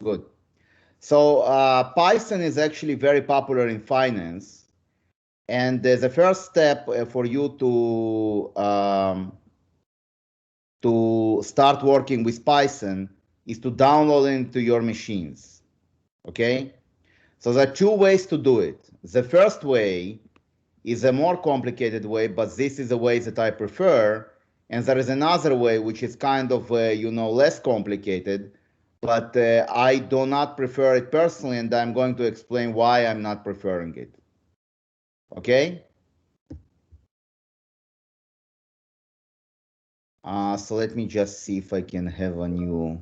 Good. So Python is actually very popular in finance. And the first step for you to start working with Python is to download it into your machines. Okay? So there are two ways to do it. The first way is a more complicated way, but this is the way that I prefer. And there is another way which is kind of, less complicated, but I do not prefer it personally, and I'm going to explain why I'm not preferring it. Okay? So let me just see if I can have a new.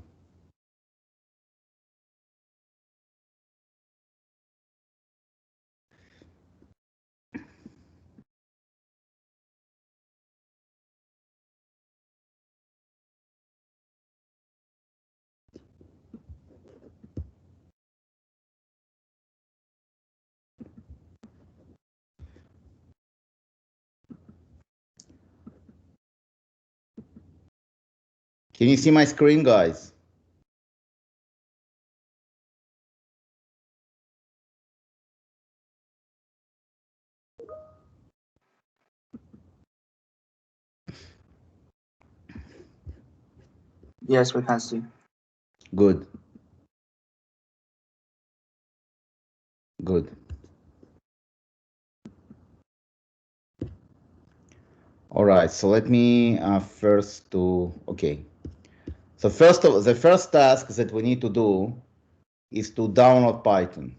Can you see my screen, guys? Yes, we can see. Good. Good. All right, so let me first do, okay. So the first task that we need to do is to download Python.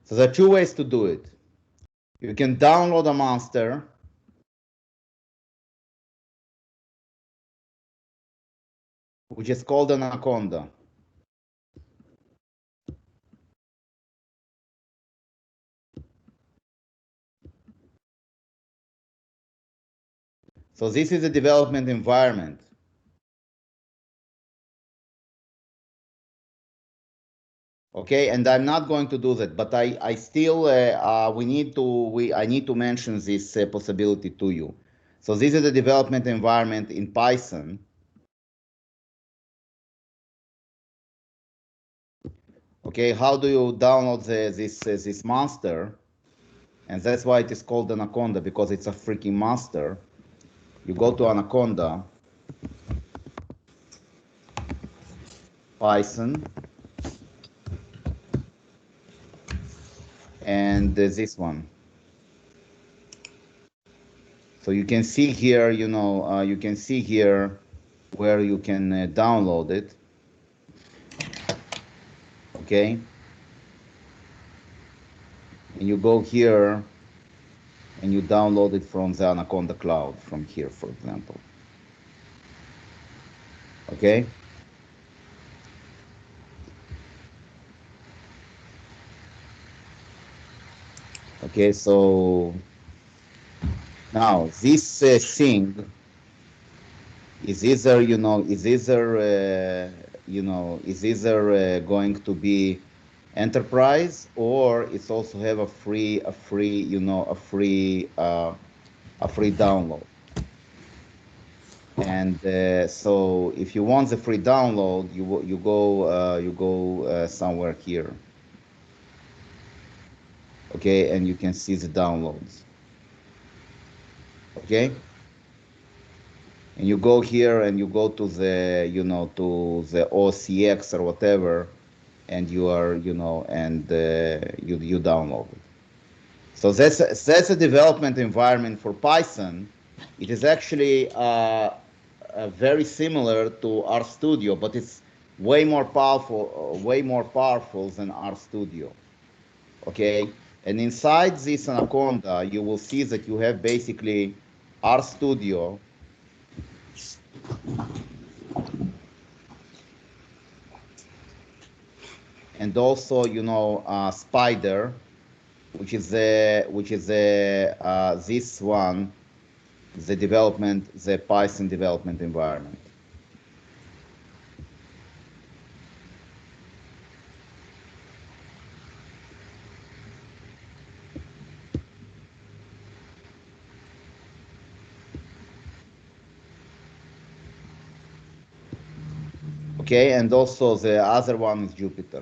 So there are two ways to do it. You can download a master, which is called Anaconda. So this is a development environment. Okay, and I'm not going to do that, but I still I need to mention this possibility to you. So this is a development environment in Python. Okay, how do you download this monster? And that's why it is called Anaconda, because it's a freaking monster. You go to Anaconda, Python, and this one. So you can see here, you can see here where you can download it. Okay. And you go here and you download it from the Anaconda cloud from here, for example. Okay. Okay, so now this thing is either, going to be enterprise, or it's also have a free download. And so if you want the free download, you go somewhere here. Okay, and you can see the downloads. Okay, and you go here and you go to the to the OCX or whatever, and you are and you download it. So that's a development environment for Python. It is actually very similar to RStudio, but it's way more powerful than RStudio. Okay, and inside this Anaconda, you will see that you have basically RStudio, and also Spider, which is this one, the Python development environment. Okay, and also the other one is Jupiter.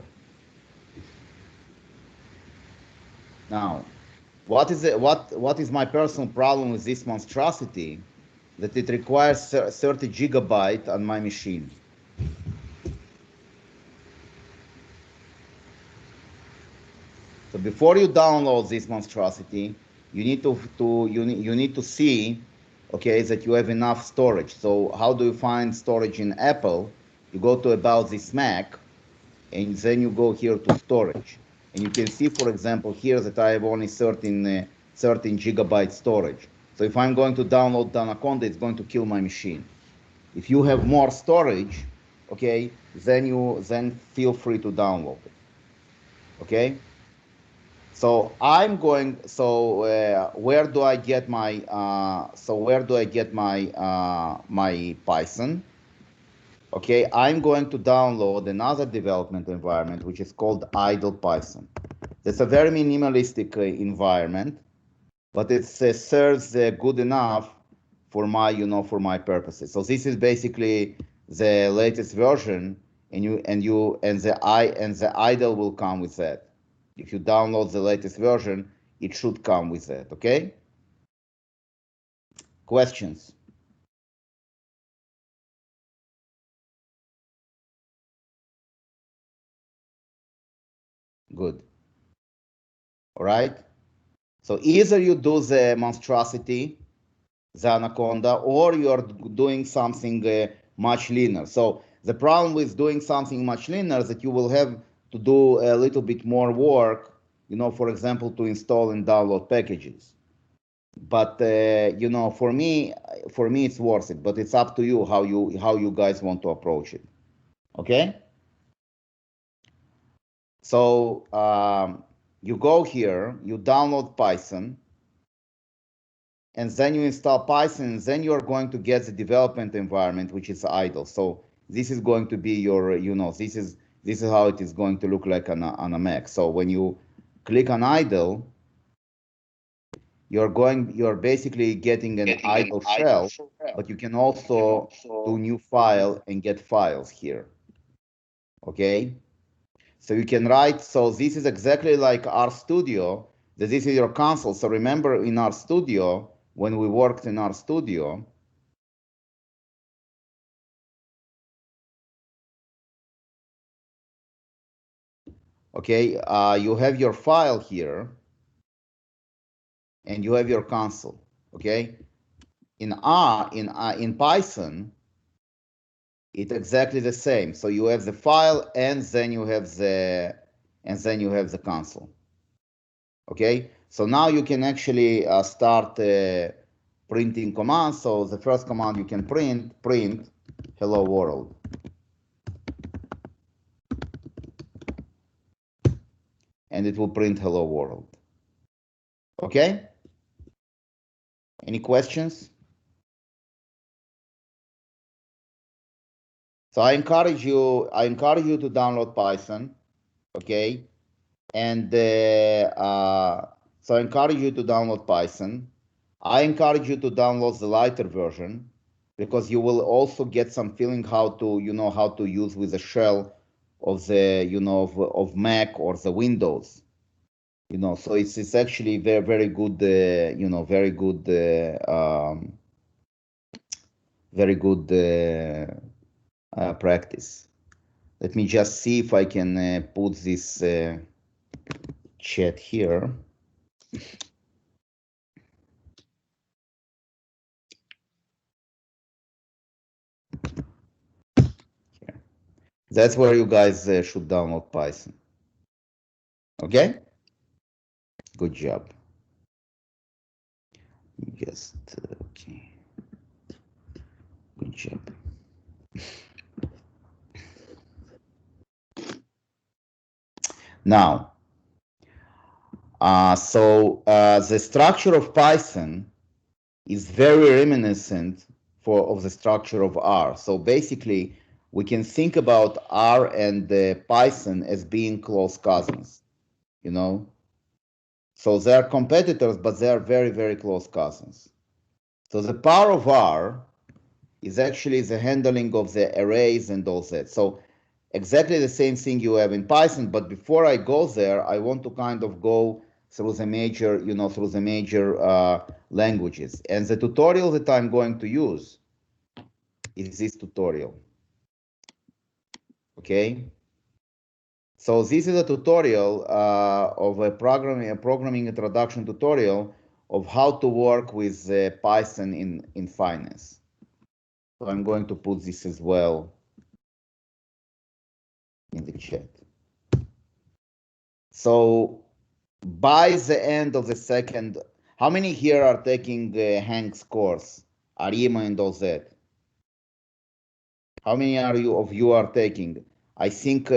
Now, what is my personal problem with this monstrosity? That it requires 30 gigabyte on my machine. So before you download this monstrosity, you need you need to see, okay, that you have enough storage. So how do you find storage in Apple? You go to About This Mac, and then you go here to storage. And you can see, for example, here that I have only 13 gigabyte storage. So if I'm going to download Anaconda, it's going to kill my machine. If you have more storage, okay, then feel free to download it. Okay. So I'm going. So where do I get my? My Python? Okay, I'm going to download another development environment which is called Idle Python. It's a very minimalistic environment, but it serves good enough for my, for my purposes. So this is basically the latest version, and the idle will come with that. If you download the latest version, it should come with that. Okay. Questions? Good. All right. So either you do the monstrosity, the anaconda, or you're doing something much leaner. So the problem with doing something much leaner is that you will have to do a little bit more work, for example, to install and download packages. But for me, it's worth it. But it's up to you how you guys want to approach it. Okay. So you go here, you download Python, and then you install Python, and then you're going to get the development environment, which is idle. So this is going to be your, this is how it is going to look like on a Mac. So when you click on idle, you're basically getting an idle shell, but you can also do new file and get files here. Okay. So you can write, so this is exactly like RStudio, that this is your console. So remember in RStudio, when we worked in RStudio, okay, you have your file here, and you have your console. Okay, in Python, it's exactly the same. So you have the file, and then you have the console. Okay, so now you can actually start printing commands. So the first command you can print hello world. And it will print hello world. Okay? Any questions? So I encourage you to download Python, okay? And so I encourage you to download Python. I encourage you to download the lighter version, because you will also get some feeling how to use with the shell of the of Mac or the Windows. So it's actually very very good very good practice. Let me just see if I can put this chat here. Here. That's where you guys should download Python. Okay? Good job. Just, okay. Good job. Now, the structure of Python is very reminiscent of the structure of R. So basically, we can think about R and Python as being close cousins, So they are competitors, but they are very, very close cousins. So the power of R is actually the handling of the arrays and all that. So exactly the same thing you have in Python, but before I go there, I want to kind of go through the major, through the major languages. And the tutorial that I'm going to use is this tutorial. Okay. So this is a tutorial of a programming introduction tutorial of how to work with Python in finance. So I'm going to put this as well in the chat. So by the end of the second, how many here are taking Hank's course, Arima and all that? How many of you are taking? I think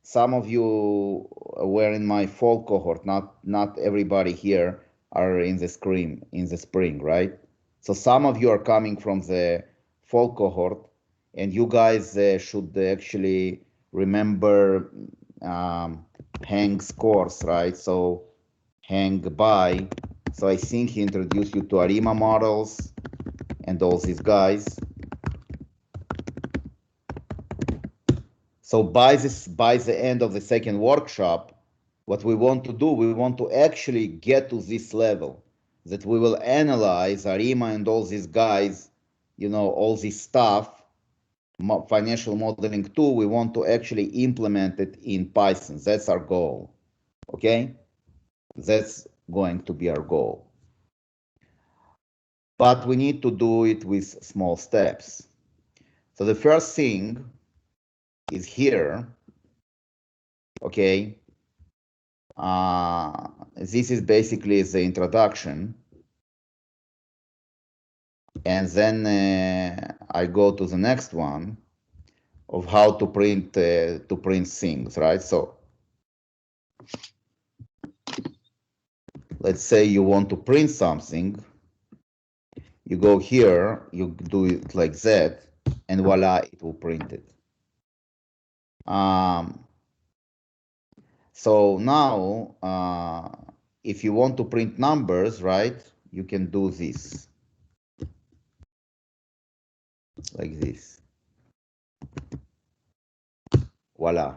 some of you were in my fall cohort. Not everybody here are in the spring, right? So some of you are coming from the fall cohort, and you guys should actually remember Hank's course, right? So Hank by. So I think he introduced you to Arima models and all these guys. So by the end of the second workshop, what we want to do, we want to actually get to this level that we will analyze Arima and all these guys, all this stuff, financial modeling tool. We want to actually implement it in Python. That's our goal. Okay? That's going to be our goal. But we need to do it with small steps. So the first thing is here. Okay? This is basically the introduction. And then I go to the next one of how to print things, right? So let's say you want to print something. You go here, you do it like that, and voila, it will print it. So now, if you want to print numbers, right, you can do this, like this. Voila.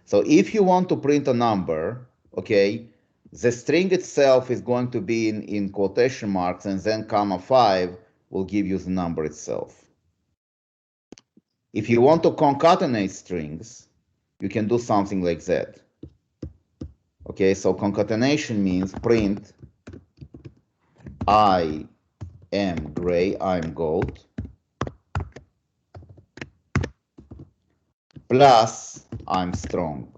So if you want to print a number, okay, the string itself is going to be in quotation marks, and then comma 5 will give you the number itself. If you want to concatenate strings, you can do something like that. Okay, so concatenation means print I am gray, I'm gold, plus I'm strong.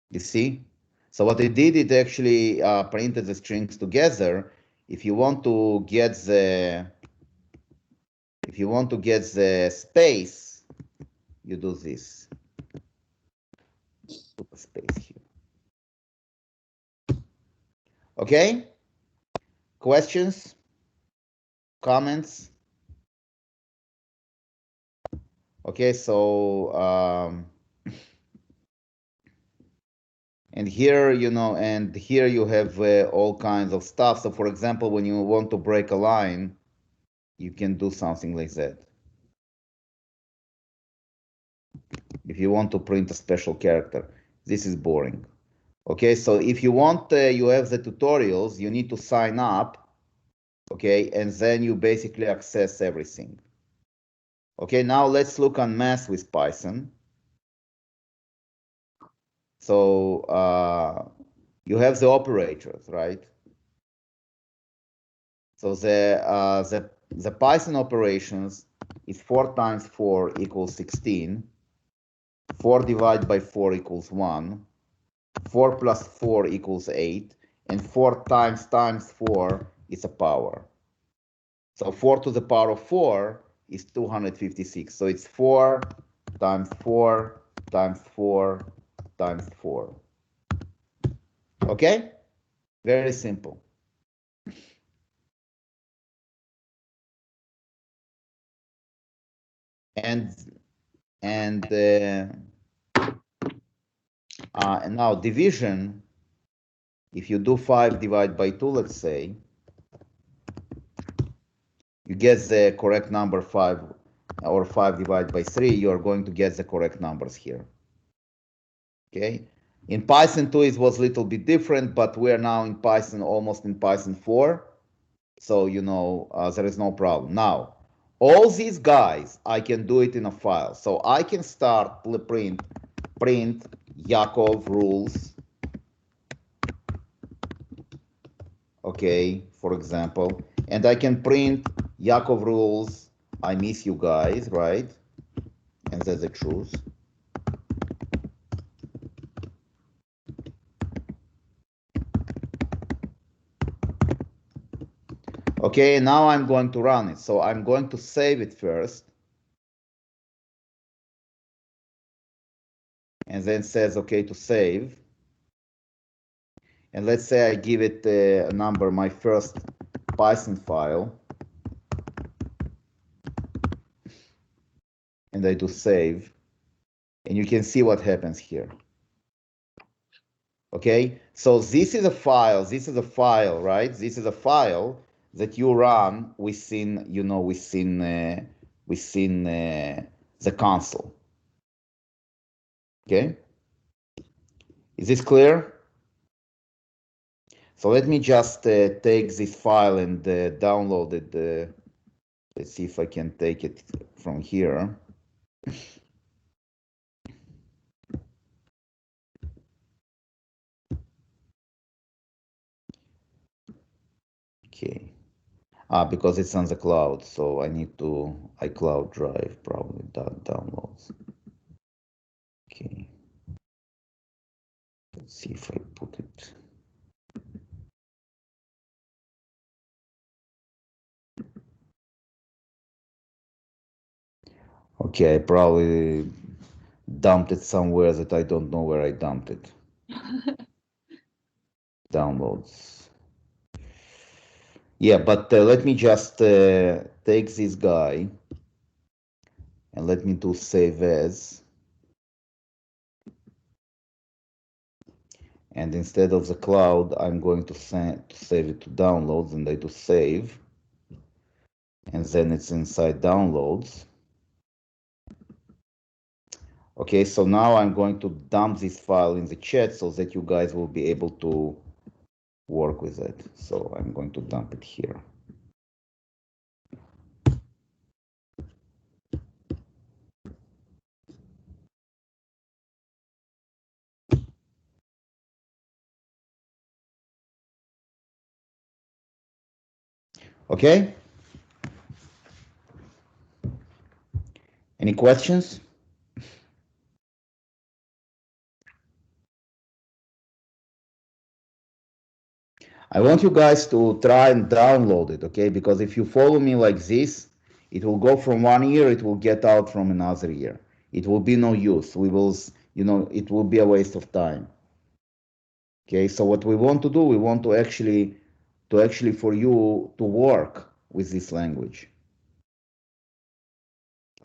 You see? So what it did, it actually printed the strings together. If you want to get the space, you do this. Put a space here. Okay? Questions? Comments? Okay, so and here, and here you have all kinds of stuff. So for example, when you want to break a line, you can do something like that. If you want to print a special character, this is boring. Okay, so if you want, you have the tutorials, you need to sign up, okay, and then you basically access everything. Okay, now let's look on math with Python. So you have the operators, right? So the Python operations is 4 times 4 equals 16, 4 divided by 4 equals 1, 4 plus 4 equals 8, and 4 times 4 is a power. So 4 to the power of 4 is 256. So it's 4 times 4 times 4 times 4. Okay? Very simple. And now division if you do 5 divided by 2, let's say, you get the correct number 5, or 5 divided by 3, you are going to get the correct numbers here. Okay? In Python 2 it was a little bit different, but we're now in Python, almost in Python 4. So, there is no problem. Now, all these guys, I can do it in a file. So I can start print Yakov rules. Okay, for example, and I can print Yakov rules, I miss you guys, right? And that's the truth. Okay, now I'm going to run it. So I'm going to save it first. And then says, okay, to save. And let's say I give it a number, my first Python file. And I do save. And you can see what happens here. Okay, so this is a file, right? This is a file that you run within, within the console. Okay, is this clear? So let me just take this file and download it. Let's see if I can take it from here. Okay. Because it's on the cloud, so I need to iCloud drive probably that downloads. Okay. Let's see if I put it. Okay, I probably dumped it somewhere that I don't know where I dumped it. Downloads. Yeah, but let me just take this guy and let me do save as. And instead of the cloud, I'm going to save it to downloads, and I do save. And then it's inside downloads. Okay, so now I'm going to dump this file in the chat so that you guys will be able to work with it. So I'm going to dump it here. Okay? Any questions? I want you guys to try and download it, okay? Because if you follow me like this, it will go from one ear, it will get out from another ear. It will be no use. We will, it will be a waste of time. Okay, so what we want to do, we want to actually for you to work with this language.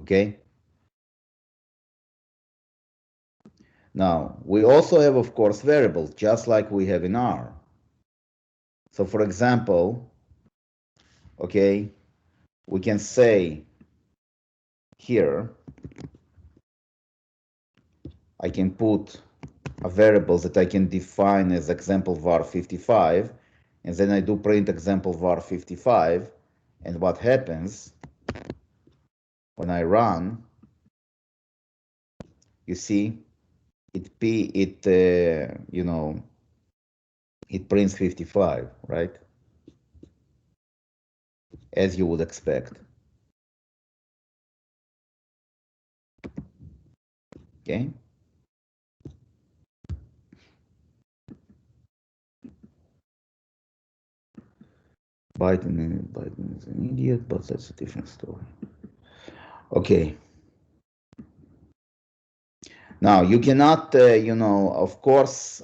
Okay? Now, we also have, of course, variables, just like we have in R. So, for example, okay, we can say here, I can put a variable that I can define as example var 55, and then I do print example var 55, and what happens when I run, you see, it prints 55, right? As you would expect. Okay. Biden is an idiot, but that's a different story. Okay. Now you cannot, of course,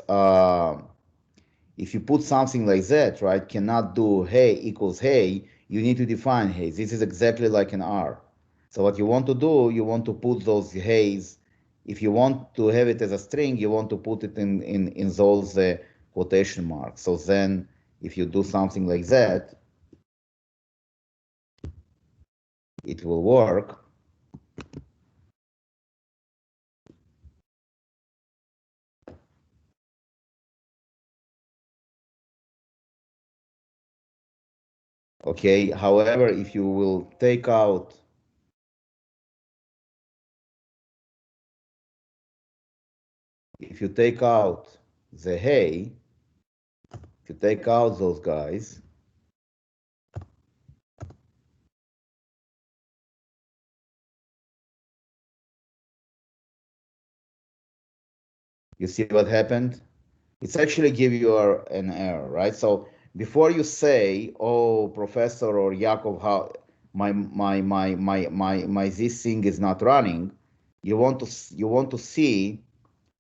if you put something like that, right, cannot do hey equals hey, you need to define hey. This is exactly like an R. So what you want to do, you want to put those heys. If you want to have it as a string, you want to put it in those quotation marks. So then if you do something like that, it will work. Okay, however, if you will take out the hey, if you take out those guys, you see what happened? It's actually give you an error, right? So before you say, "Oh, Professor or Yakov, how my this thing is not running," you want to see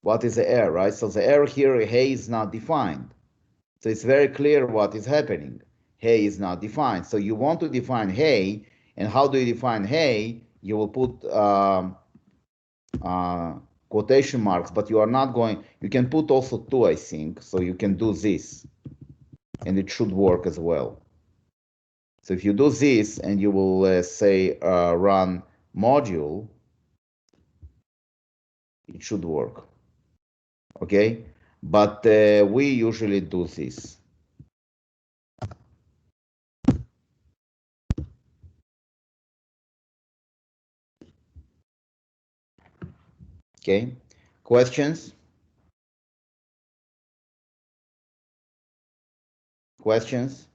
what is the error, right? So the error here, hey, is not defined. So it's very clear what is happening. Hey is not defined. So you want to define hey, and how do you define hey? You will put uh, quotation marks, but you are not going, you can put also two, I think, so you can do this, and it should work as well. So if you do this, and you will say run module, it should work, okay? But we usually do this. Okay, questions? Questions?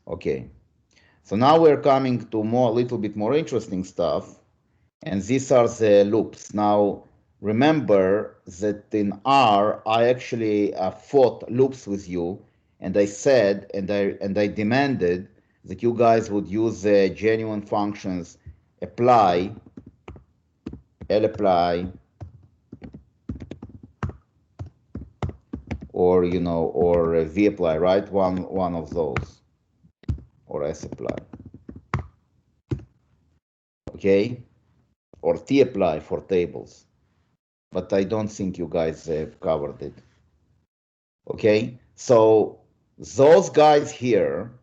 Okay, so now we're coming to a little bit more interesting stuff, and these are the loops. Now, remember that in R, I actually fought loops with you, and I said, and I demanded that you guys would use the genuine functions apply, lapply, or or vapply, right? One of those, or sapply, okay, or tapply for tables. But I don't think you guys have covered it. Okay, so those guys here,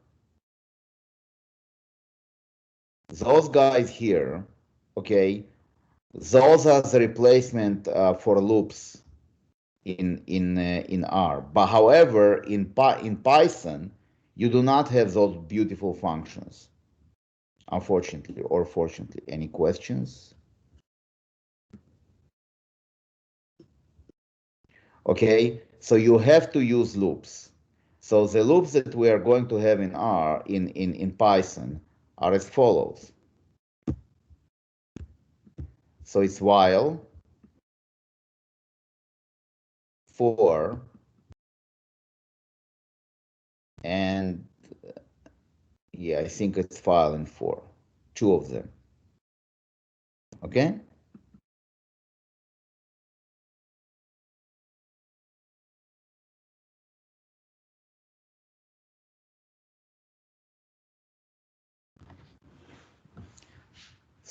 okay, those are the replacement for loops in R. But however, in Python, you do not have those beautiful functions, unfortunately or fortunately. Any questions? Okay, so you have to use loops. So the loops that we are going to have in R in Python are as follows. So it's while, for, and yeah, I think it's file and for, two of them. Okay?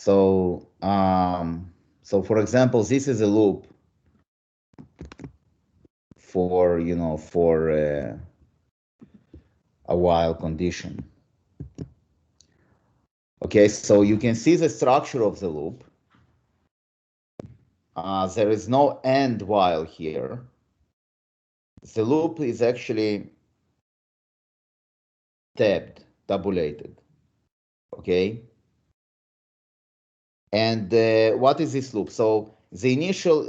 So, so for example, this is a loop for, for a while condition. Okay, so you can see the structure of the loop. There is no end while here. The loop is actually tabulated. Okay. And what is this loop? So the initial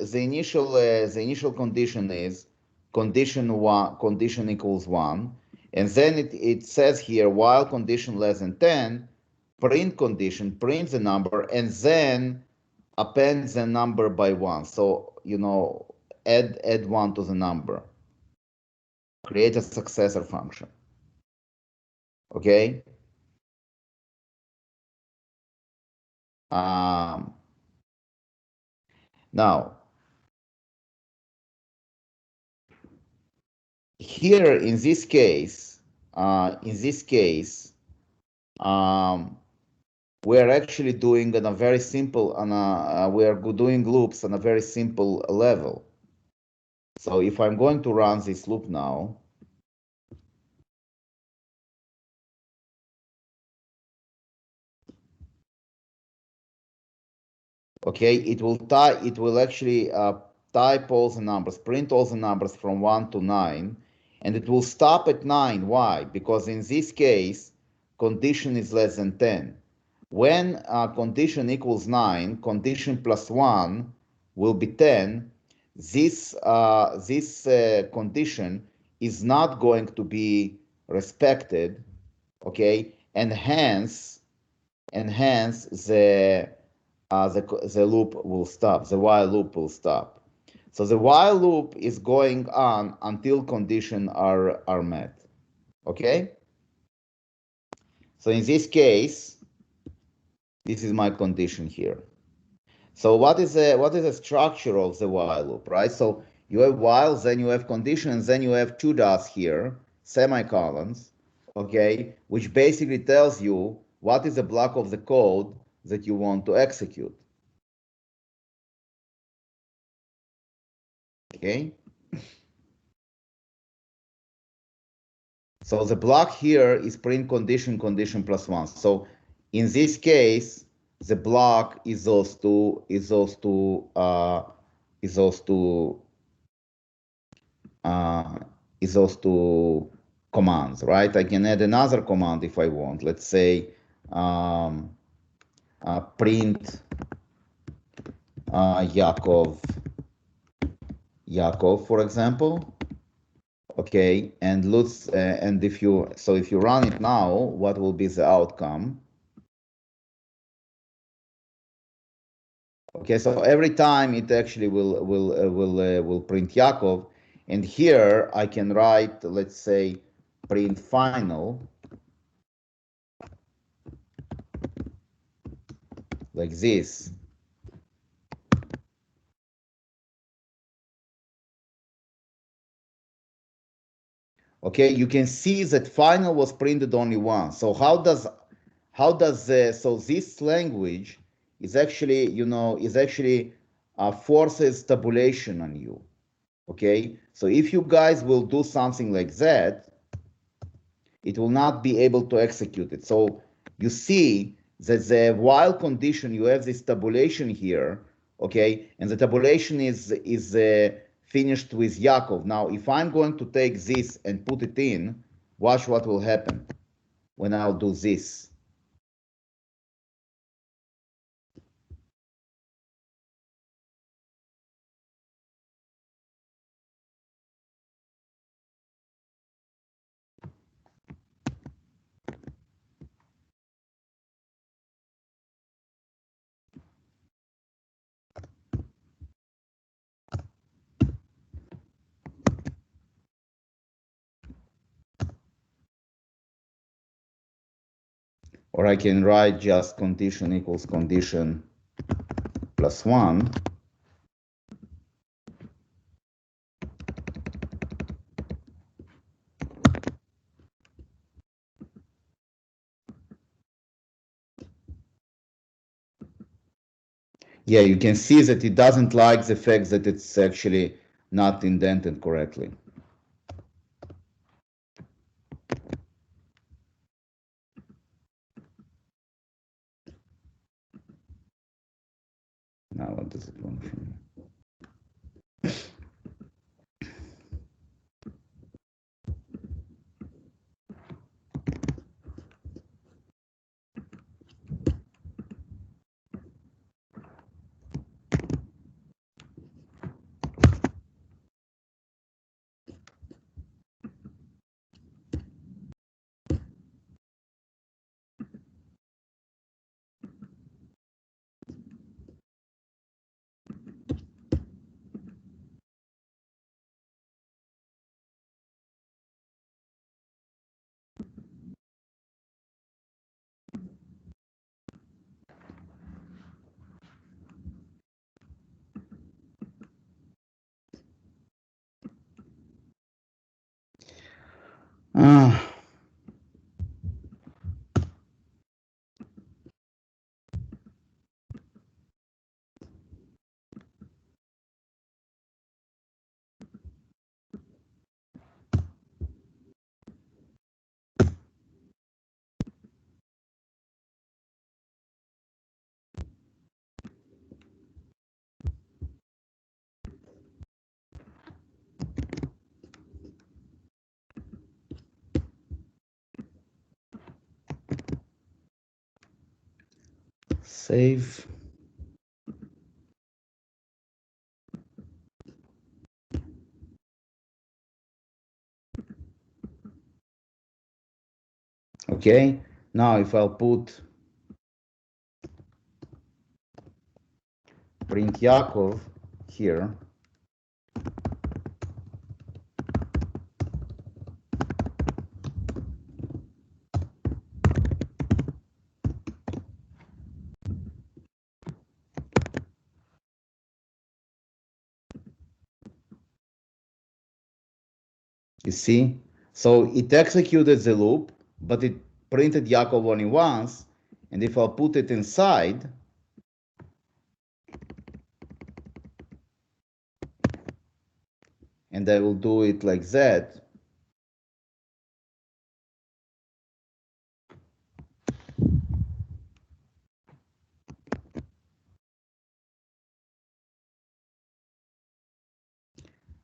condition is condition equals 1, and then it says here while condition less than 10, print condition prints the number and then appends the number by 1. So add 1 to the number, create a successor function. Okay. Now here in this case, um, we are actually doing on a very simple, we are doing loops on a very simple level. So if I'm going to run this loop now, okay, it will actually type all the numbers, print all the numbers from 1 to 9, and it will stop at 9. Why? Because in this case, condition is less than 10. When condition equals 9, condition plus 1 will be 10. This condition is not going to be respected, okay, and hence the loop will stop, the while loop will stop. So the while loop is going on until conditions are met, okay? So in this case, this is my condition here. So what is the structure of the while loop, right? So you have while, then you have conditions, then you have two dots here, semicolons, okay, which basically tells you what is the block of the code that you want to execute. Okay. So the block here is print condition, condition plus 1. So in this case, the block is those two uh, is those two commands, right? I can add another command if I want. Let's say print Yakov, for example. Okay, and let's and if you run it now, what will be the outcome? Okay, so every time it actually will print Yakov, and here I can write, let's say, print final, like this. Okay, you can see that final was printed only once. So so this language is actually, forces tabulation on you. Okay, so if you guys will do something like that, it will not be able to execute it. So you see that the while condition, you have this tabulation here, okay, and the tabulation is finished with Yaakov. Now, if I'm going to take this and put it in, watch what will happen when I'll do this. Or I can write just condition equals condition plus 1. Yeah, you can see that it doesn't like the fact that it's actually not indented correctly. Now, what does it want from me? Save. Okay, now if I'll put print Yakov here, you see? So it executed the loop, but it printed Yakov only once. And if I'll put it inside, and I will do it like that,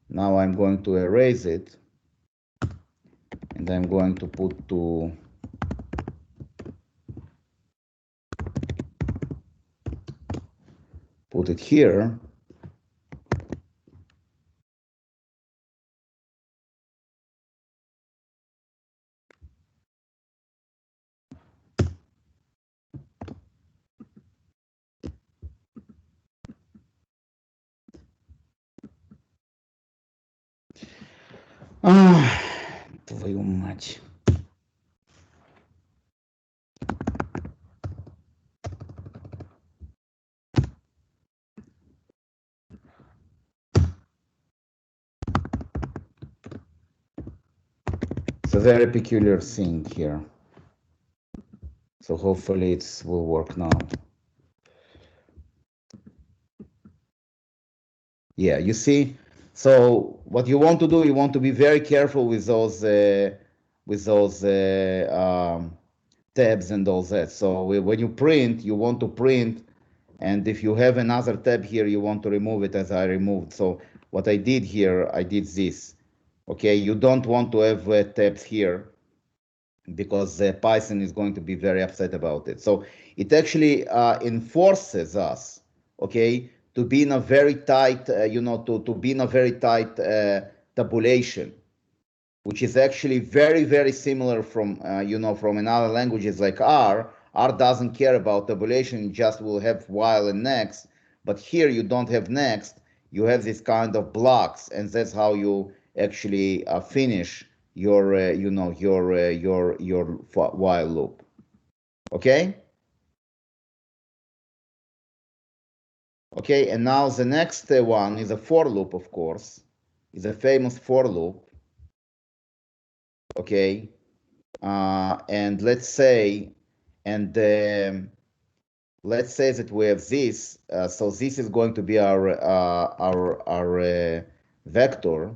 now I'm going to erase it, and I'm going to put it here. Твою мать. It's a very peculiar thing here. So hopefully it will work now. Yeah, you see. So what you want to do, you want to be very careful with those tabs and all that. So when you print, you want to print, and if you have another tab here, you want to remove it as I removed. So what I did here, I did this. Okay, you don't want to have tabs here because Python is going to be very upset about it. So it actually enforces us, okay, to be in a very tight, to be in a very tight tabulation, which is actually very, very similar from, from another languages like R. R doesn't care about tabulation, it just will have while and next. But here you don't have next, you have this kind of blocks, and that's how you actually finish your, your while loop. Okay? Okay, and now the next one is a for loop, of course. Is a famous for loop. Okay, and let's say let's say that we have this. So this is going to be our vector,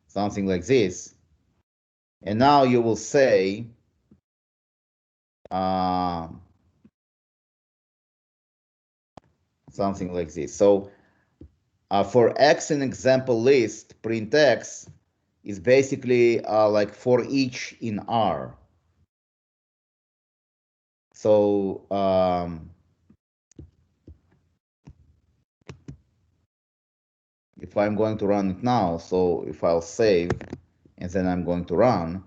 something like this. And now you will say something like this. So for x in example list, print x is basically like for each in R. So if I'm going to run it now, so if I'll save and then I'm going to run,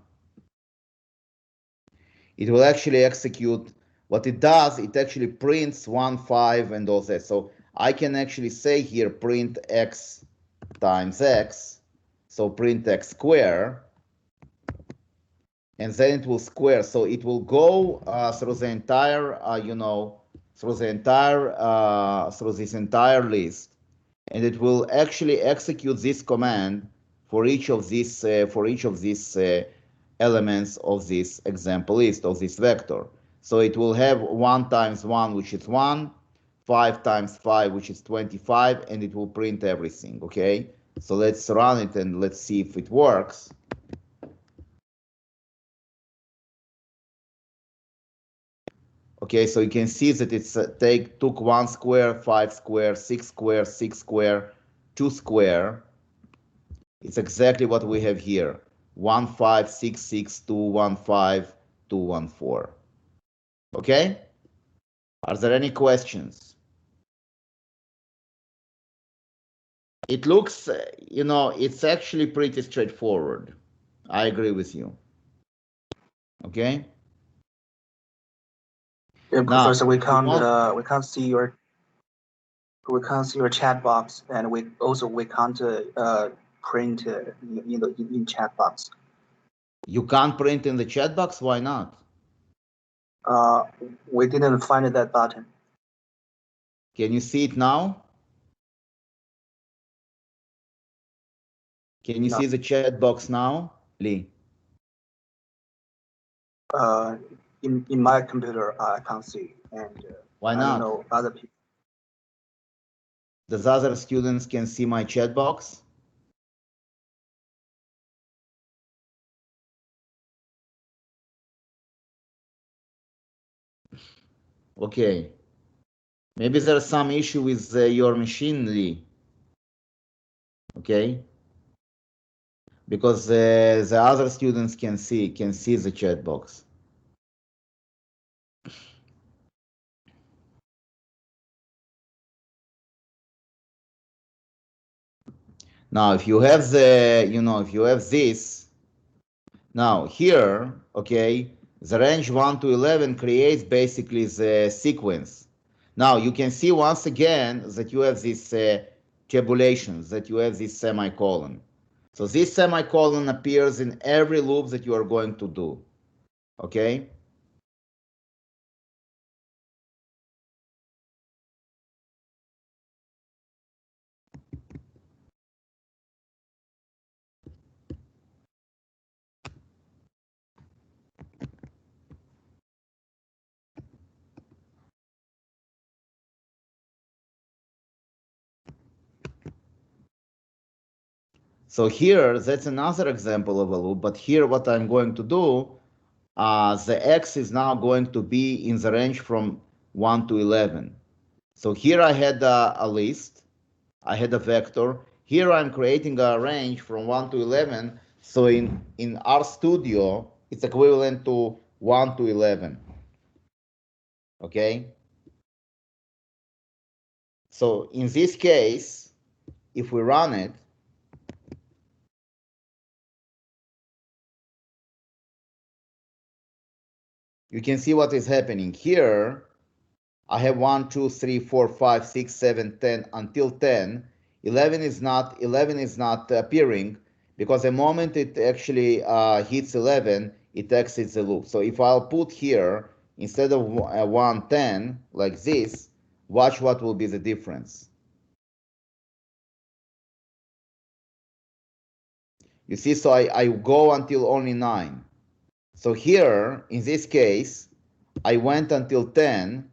it will actually execute. What it does, it actually prints 1, 5, and all that. So I can actually say here print x times x, so print x square, and then it will square. So it will go through the entire, through this entire list, and it will actually execute this command for each of these elements of this example list of this vector. So it will have 1 times 1, which is 1, 5 times 5, which is 25, and it will print everything. Okay, so let's run it and let's see if it works. Okay, so you can see that it's took 1 square, 5 square, 6 square, 6 square, 2 square. It's exactly what we have here. 1, 5, 6, 6, 2, 1, 5, 2, 1, 4. Okay? Are there any questions? It looks, it's actually pretty straightforward. I agree with you. Okay? Yeah, Now, Professor, we can't see your chat box, and we can't print in chat box. You can't print in the chat box? Why not? We didn't find that button. Can you see it now? Can you see the chat box now, Lee? In my computer, I can't see, and Why not? I don't know other people. Does other students can see my chat box? Okay. Maybe there's some issue with your machine, Lee. Okay. Because the other students can see the chat box. Now, if you have if you have this, now here, okay, the range 1 to 11 creates basically the sequence. Now, you can see once again that you have these tabulations, that you have this semicolon. So this semicolon appears in every loop that you are going to do, okay? So here, that's another example of a loop, but here what I'm going to do, the x is now going to be in the range from 1 to 11. So here I had a list, I had a vector. Here I'm creating a range from 1 to 11. So in RStudio, it's equivalent to 1 to 11. Okay? So in this case, if we run it, you can see what is happening here. I have 1, 2, 3, 4, 5, 6, 7, 10 until 10. 11 is not appearing because the moment it actually hits 11, it exits the loop. So if I'll put here instead of 1, 10 like this, watch what will be the difference. You see, so I go until only 9. So here, in this case, I went until 10.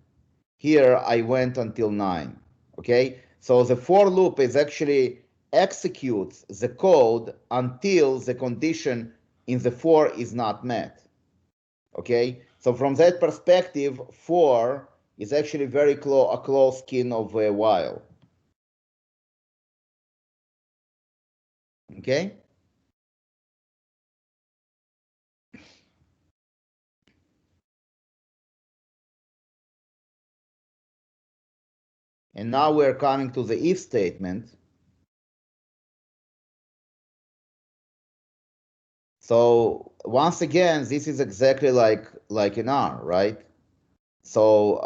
Here I went until 9. Okay, so the for loop is actually executes the code until the condition in the for is not met. Okay, so from that perspective, for is actually very a close kin of a while. Okay. And now we're coming to the if statement. So once again, this is exactly like in R, right? So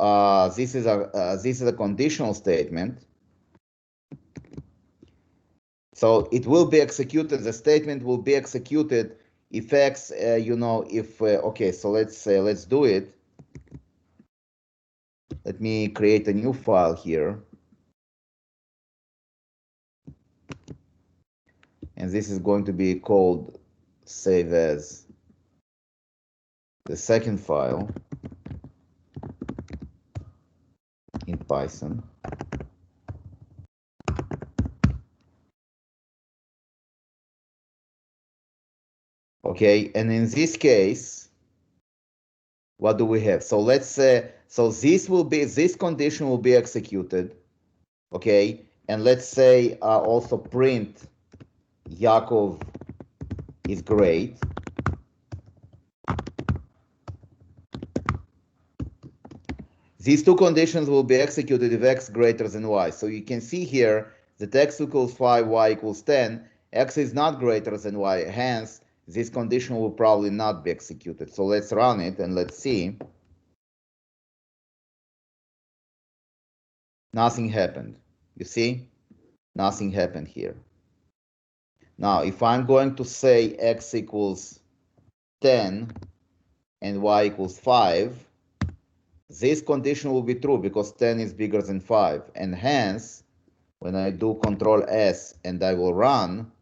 this is a conditional statement. So it will be executed. The statement will be executed if x, okay. So let's do it. Let me create a new file here, and this is going to be called save as the second file in Python. Okay, and in this case, what do we have? So let's say, so this condition will be executed, okay? And let's say also print Yaakov is great. These two conditions will be executed if x greater than y. So you can see here that x equals 5, y equals 10. X is not greater than y, hence this condition will probably not be executed. So let's run it and let's see. Nothing happened. You see? Nothing happened here. Now, if I'm going to say x equals 10 and y equals 5, this condition will be true because 10 is bigger than 5. And hence, when I do Control S and I will run,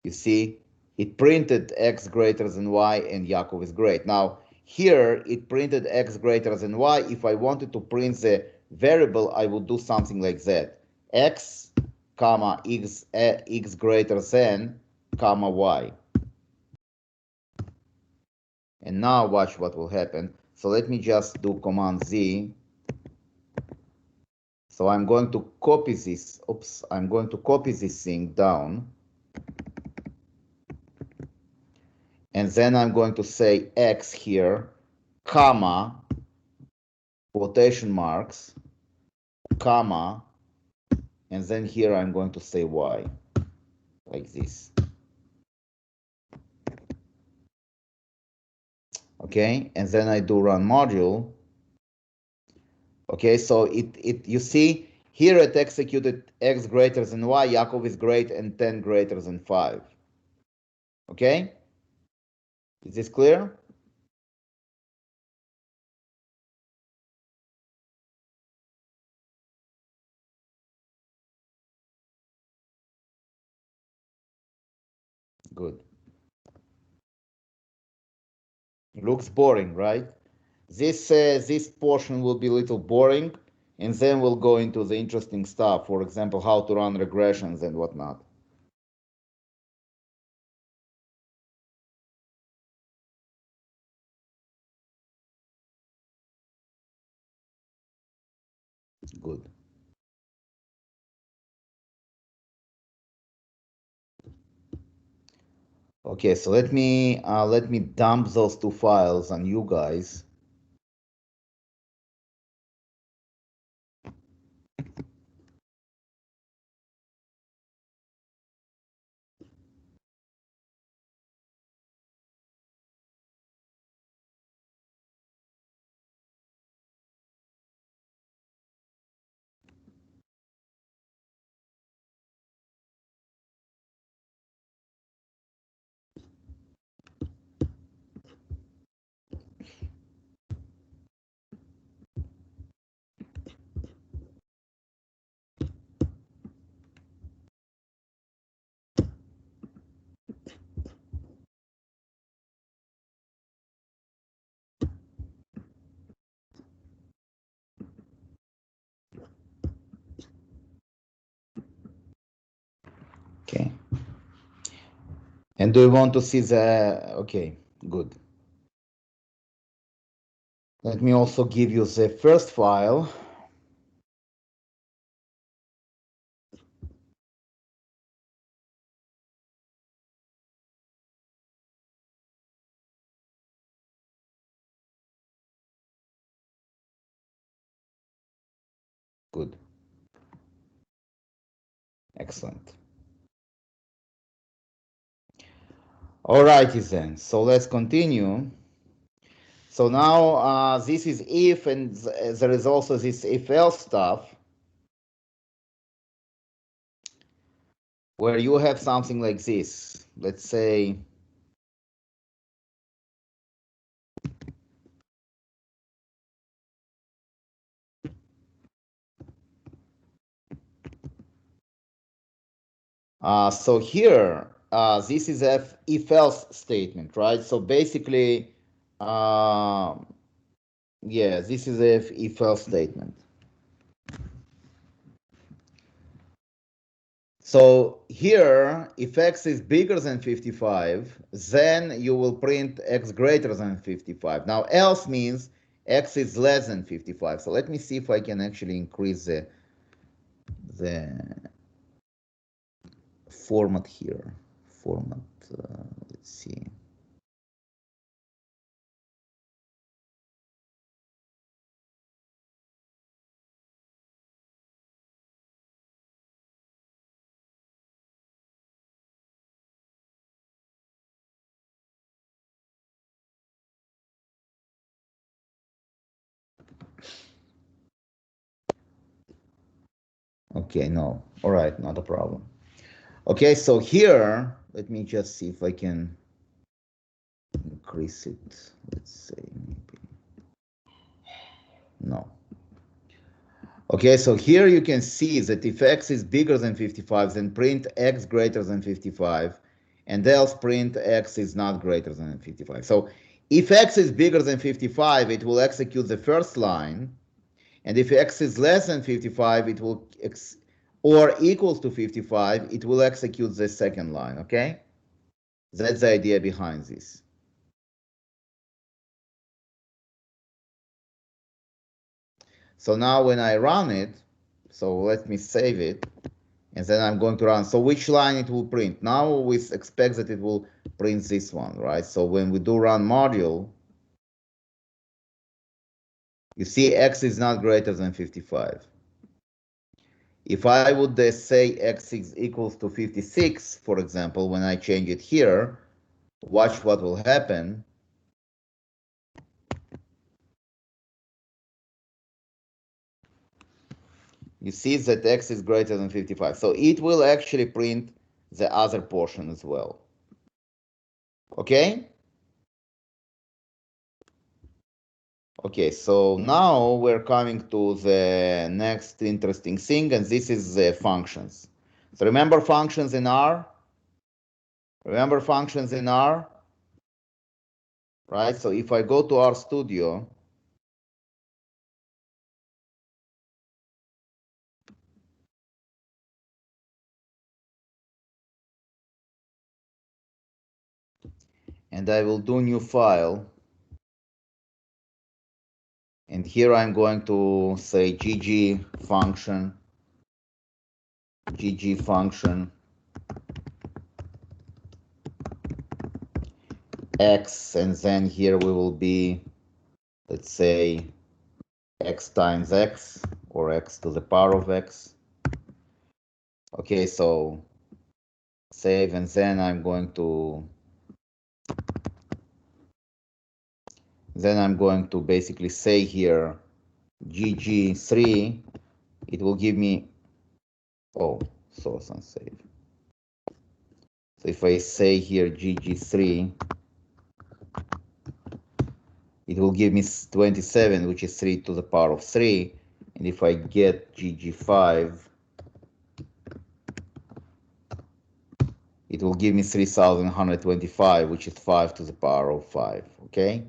you see, it printed x greater than y and Yaakov is great. Now, here it printed x greater than y. If I wanted to print the variable, I would do something like that. X, comma, x greater than, comma, y. And now watch what will happen. So let me just do Command Z. So I'm going to copy this. Oops, I'm going to copy this thing down. And then I'm going to say X here, comma, quotation marks, comma, and then here I'm going to say Y, like this. Okay, and then I do run module. Okay, so you see, here it executed x greater than y, Yaakov is great, and 10 greater than 5. Okay? Is this clear? Good. Looks boring, right? This portion will be a little boring, and then we'll go into the interesting stuff. For example, how to run regressions and whatnot. Good. Okay, so let me dump those two files on you guys. Okay. And do you want to see the, okay, good. Let me also give you the first file. Good. Excellent. All righty then. So let's continue. So now this is if, and there is also this if-else stuff, where you have something like this. Let's say, so here, this is a if-else statement, right? So basically, yeah, this is a if-else statement. So here, if x is bigger than 55, then you will print x greater than 55. Now, else means x is less than 55. So let me see if I can actually increase the format here. Format, let's see. Okay, no. All right, not a problem. Okay, so here, let me just see if I can increase it. Let's say maybe. No. Okay, so here you can see that if x is bigger than 55, then print x greater than 55, and else print x is not greater than 55. So if x is bigger than 55, it will execute the first line, and if x is less than 55, it will or equals to 55, it will execute the second line, okay? That's the idea behind this. So now when I run it, so let me save it, and then I'm going to run. So which line it will print? Now we expect that it will print this one, right? So when we do run module, you see x is not greater than 55. If I would say x is equals to 56, for example, when I change it here, watch what will happen. You see that x is greater than 55. So it will actually print the other portion as well. Okay? Okay, so now we're coming to the next interesting thing, and this is the functions. So remember functions in R? Remember functions in R? Right, so if I go to RStudio, and I will do new file, and here I'm going to say gg function, x, and then here we will be, let's say, x times x, or x to the power of x. Okay, so save, and then I'm going to basically say here gg3. It will give me, oh, source and save. So if I say here gg3, it will give me 27, which is 3 to the power of 3. And if I get gg5, it will give me 3125, which is 5 to the power of 5, okay?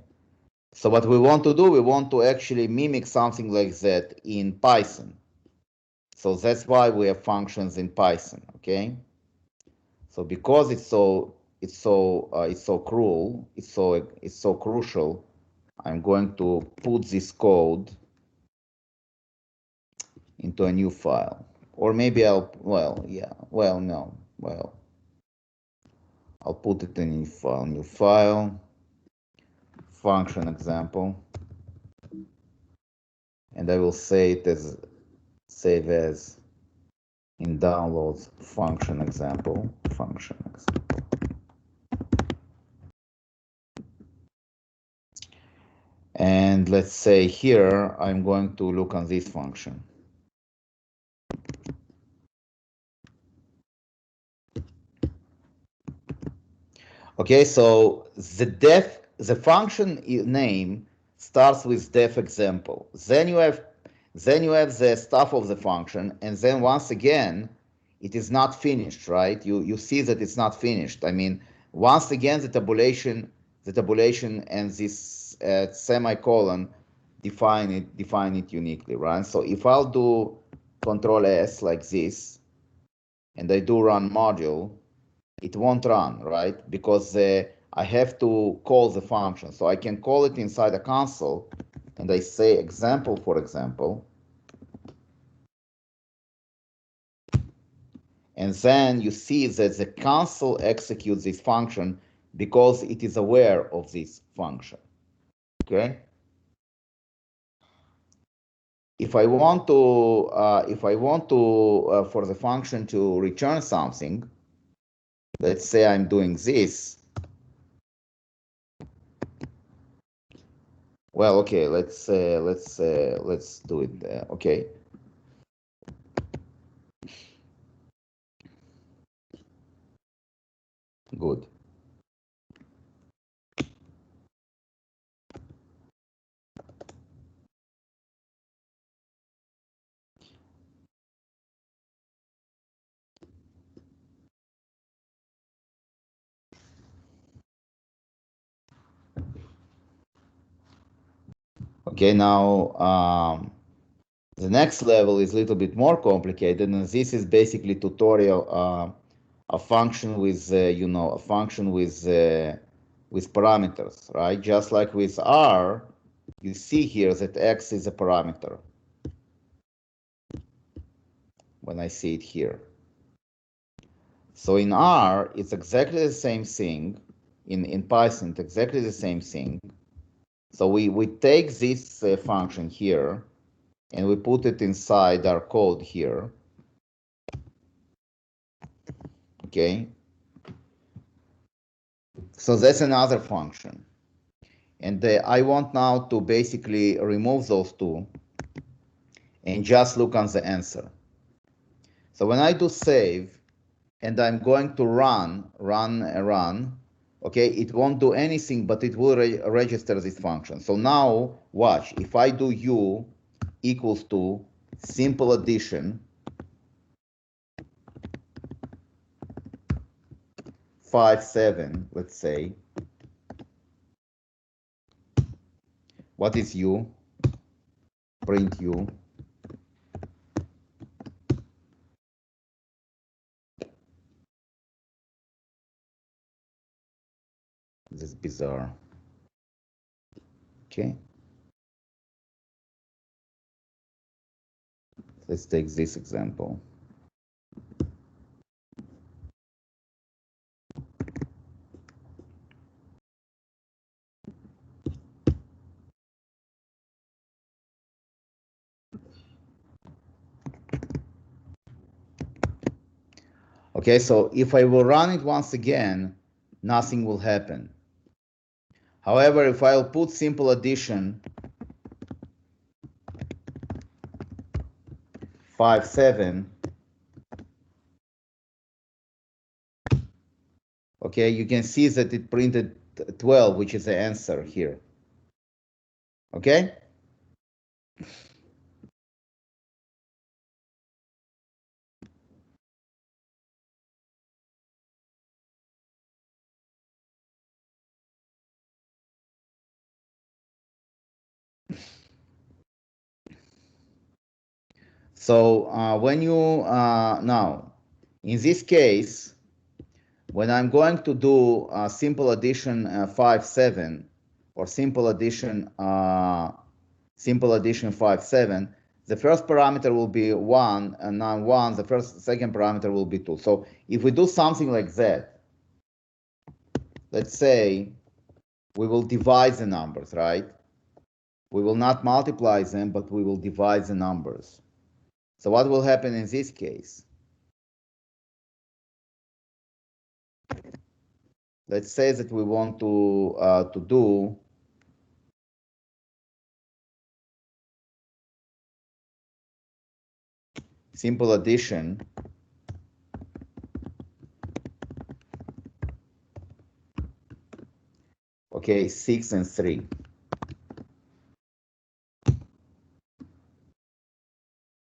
So what we want to do, we want to actually mimic something like that in Python. So that's why we have functions in Python, okay? So because it's so crucial, I'm going to put this code into a new file. Or maybe I'll put it in a new file, function example, and I will say it as save as in downloads function example. And let's say here I'm going to look on this function. Okay, so the function name starts with def example. Then you have the stuff of the function, and then once again, it is not finished, right? You see that it's not finished. I mean, once again, the tabulation and this semicolon define it uniquely, right? So if I'll do Control S like this, and I do run module, it won't run, right? Because I have to call the function. So I can call it inside a console, and I say example, for example. And then you see that the console executes this function because it is aware of this function, okay? If I want to, for the function to return something, let's say I'm doing this. Well, okay, let's do it. Okay. Good. Okay, now the next level is a little bit more complicated, and this is basically tutorial a function with you know, a function with parameters, right? Just like with R, you see here that X is a parameter when I see it here. So in R, it's exactly the same thing. In Python, it's exactly the same thing. So we take this function here and we put it inside our code here. Okay. So that's another function. And I want now to basically remove those two and just look on the answer. So when I do save and I'm going to run, okay, it won't do anything, but it will register this function. So now watch, if I do U equals to simple addition 5, 7, let's say, what is U? Print U. This is bizarre. Okay. Let's take this example. Okay, so if I will run it once again, nothing will happen. However, if I'll put simple addition 5, 7, okay, you can see that it printed 12, which is the answer here. Okay? So when you, now, in this case, when I'm going to do simple addition 5, 7, or simple addition 5, 7, the first parameter will be 1, and now 1, the second parameter will be 2. So if we do something like that, let's say we will divide the numbers, right? We will not multiply them, but we will divide the numbers. So what will happen in this case? Let's say that we want to do simple addition. Okay, 6 and 3.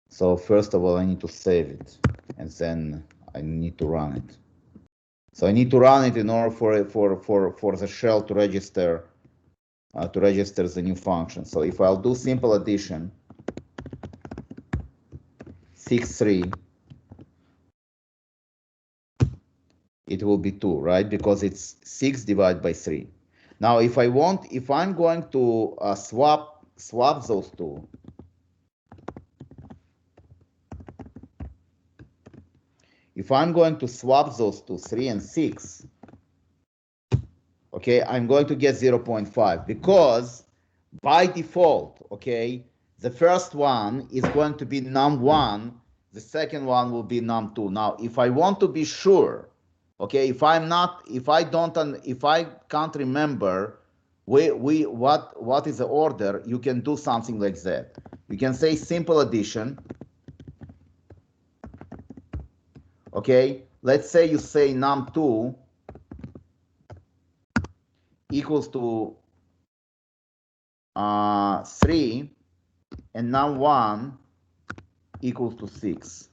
So first of all, I need to save it, and then I need to run it. So I need to run it in order for the shell to register the new function. So if I'll do simple addition 6, 3, it will be 2, right? Because it's 6 divided by 3. Now, if I'm going to swap those two, if I'm going to swap those two, 3 and 6, okay, I'm going to get 0.5 because by default, okay, the first one is going to be num1, the second one will be num2. Now, if I want to be sure, okay, if I can't remember what is the order, you can do something like that. You can say simple addition. Okay, let's say you say num2 equals to 3 and num1 equals to 6.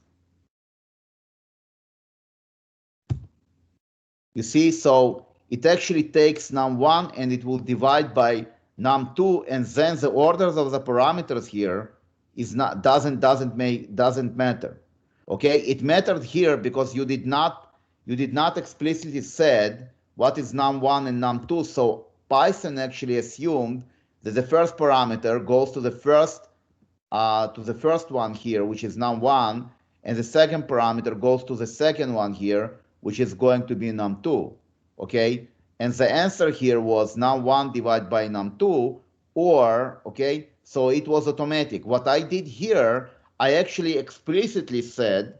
You see, so it actually takes num1 and it will divide by num2, and then the orders of the parameters here is not doesn't matter. Okay, it mattered here because you did not explicitly said what is num1 and num2. So Python actually assumed that the first parameter goes to the first one here, which is num1, and the second parameter goes to the second one here, which is going to be num2, okay? And the answer here was num1 divided by num2, or, okay, so it was automatic. What I did here, I actually explicitly said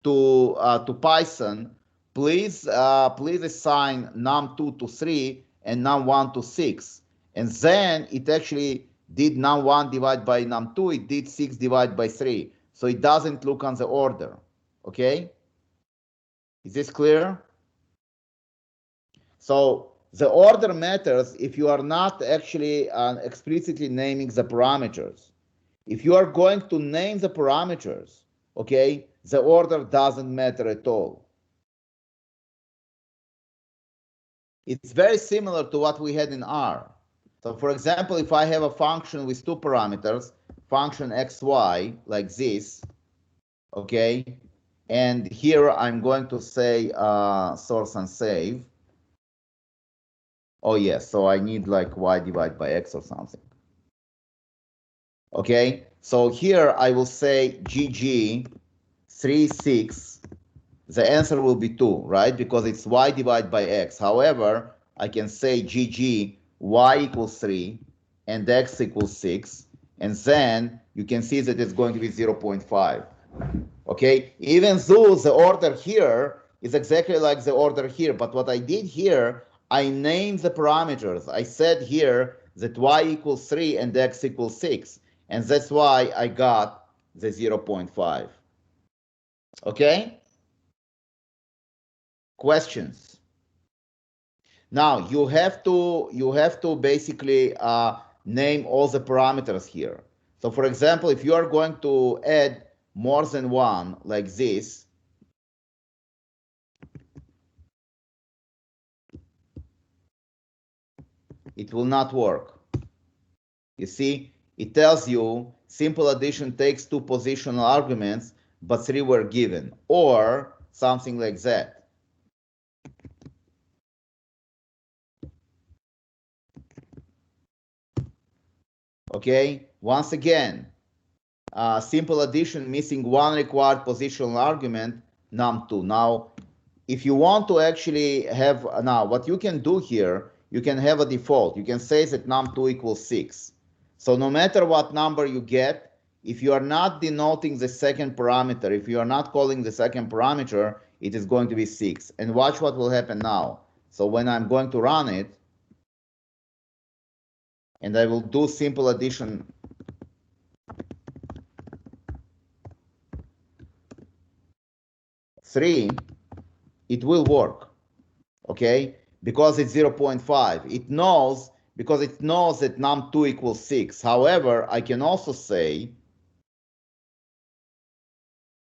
to Python, please assign num2 to 3 and num1 to 6. And then it actually did num1 divided by num2, it did 6 divided by 3. So it doesn't look on the order, okay? Is this clear? So the order matters if you are not actually explicitly naming the parameters. If you are going to name the parameters, okay, the order doesn't matter at all. It's very similar to what we had in R. So for example, if I have a function with two parameters, function xy, like this, okay, and here I'm going to say source and save. Oh yes, so I need like y divided by x or something. Okay, so here I will say GG 3, 6. The answer will be 2, right? Because it's y divided by x. However, I can say GG y equals 3 and x equals 6. And then you can see that it's going to be 0.5. Okay, even though the order here is exactly like the order here, but what I did here, I named the parameters. I said here that y equals 3 and x equals 6, and that's why I got the 0.5. Okay? Questions? Now you have to basically name all the parameters here. So for example, if you are going to add more than one like this, it will not work. You see, it tells you simple addition takes two positional arguments, but three were given, or something like that. Okay, once again, simple addition missing one required positional argument, num2. Now, if you want to actually have, now what you can do here, you can have a default. You can say that num2 equals 6. So no matter what number you get, if you are not denoting the second parameter, if you are not calling the second parameter, it is going to be 6. And watch what will happen now. So when I'm going to run it, and I will do simple addition, three, it will work, okay? Because it's 0.5. It knows, because it knows that num2 equals 6. However, I can also say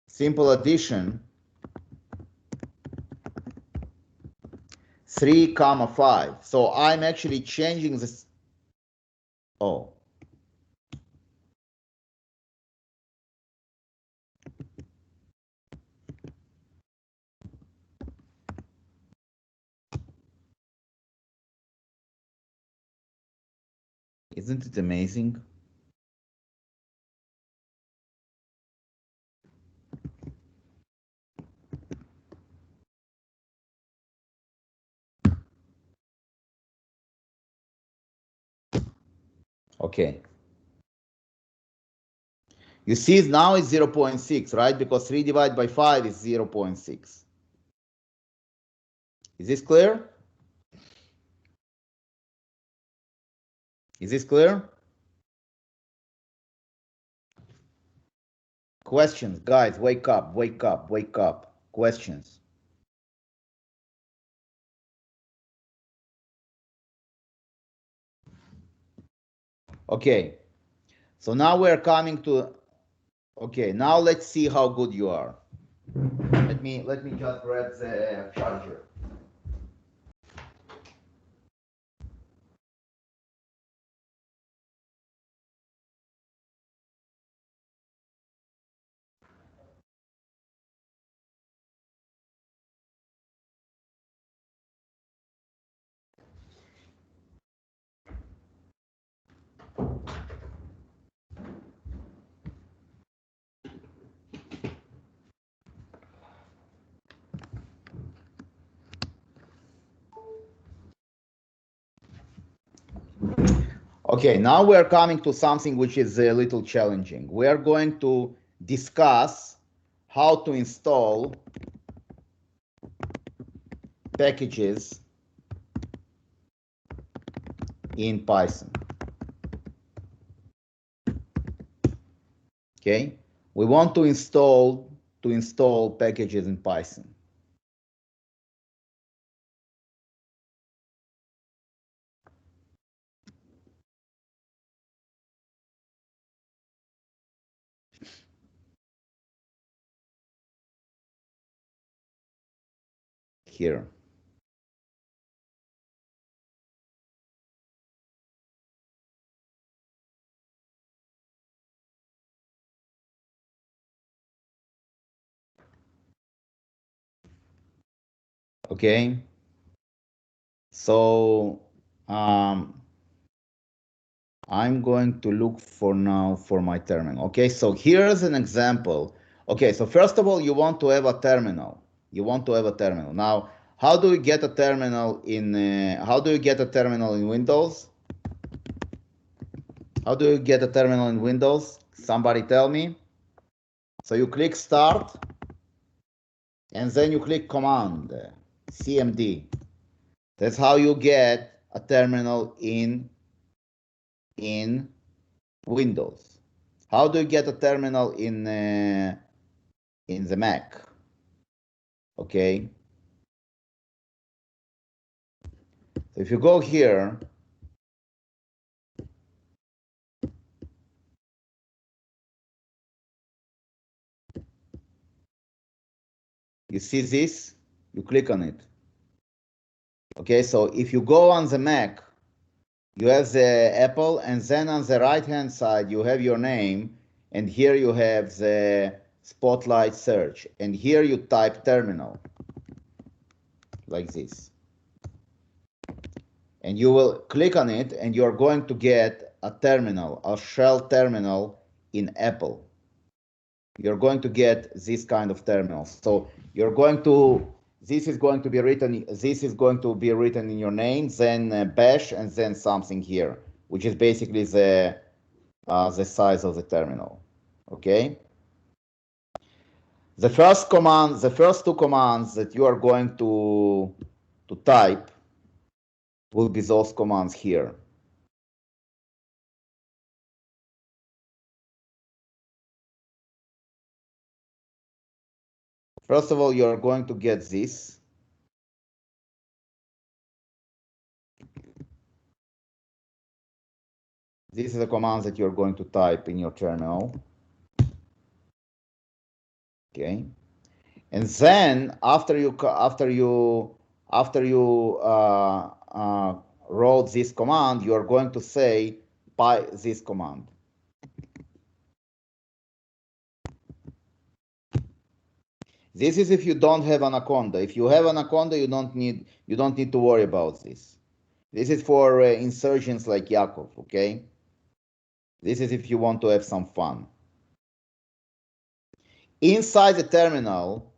simple addition 3 comma 5. So I'm actually changing this. Oh. Isn't it amazing? Okay. You see now it's 0.6, right? Because 3 divided by 5 is 0.6. Is this clear? Is this clear? Questions, guys, wake up, wake up, wake up. Questions. Okay, so now we're coming to, okay, now let's see how good you are. Let me just grab the charger. Okay, now we're coming to something which is a little challenging. We are going to discuss how to install packages in Python. Okay, we want to install packages in Python. Here. Okay, so I'm going to look for now for my terminal. Okay, so here's an example. Okay, so first of all, you want to have a terminal. You want to have a terminal. Now, how do you get a terminal in Windows? How do you get a terminal in Windows? Somebody tell me. So you click Start, and then you click Command, CMD. That's how you get a terminal in Windows. How do you get a terminal in the Mac? Okay. So if you go here, you see this, you click on it. Okay, so if you go on the Mac, you have the Apple, and then on the right-hand side, you have your name, and here you have the Spotlight search, and here you type terminal, like this. And you will click on it, and you're going to get a terminal, a shell terminal in Apple. You're going to get this kind of terminal. So you're going to, this is going to be written in your name, then bash, and then something here, which is basically the size of the terminal. Okay. The first two commands that you are going to type will be those commands here. First of all, you're going to get this. This is the commands that you're going to type in your terminal. Okay. And then after you wrote this command, you are going to say this command. This is if you don't have Anaconda. If you have Anaconda, you don't need to worry about this. This is for insurgents like Yakov, okay? This is if you want to have some fun. Inside the terminal,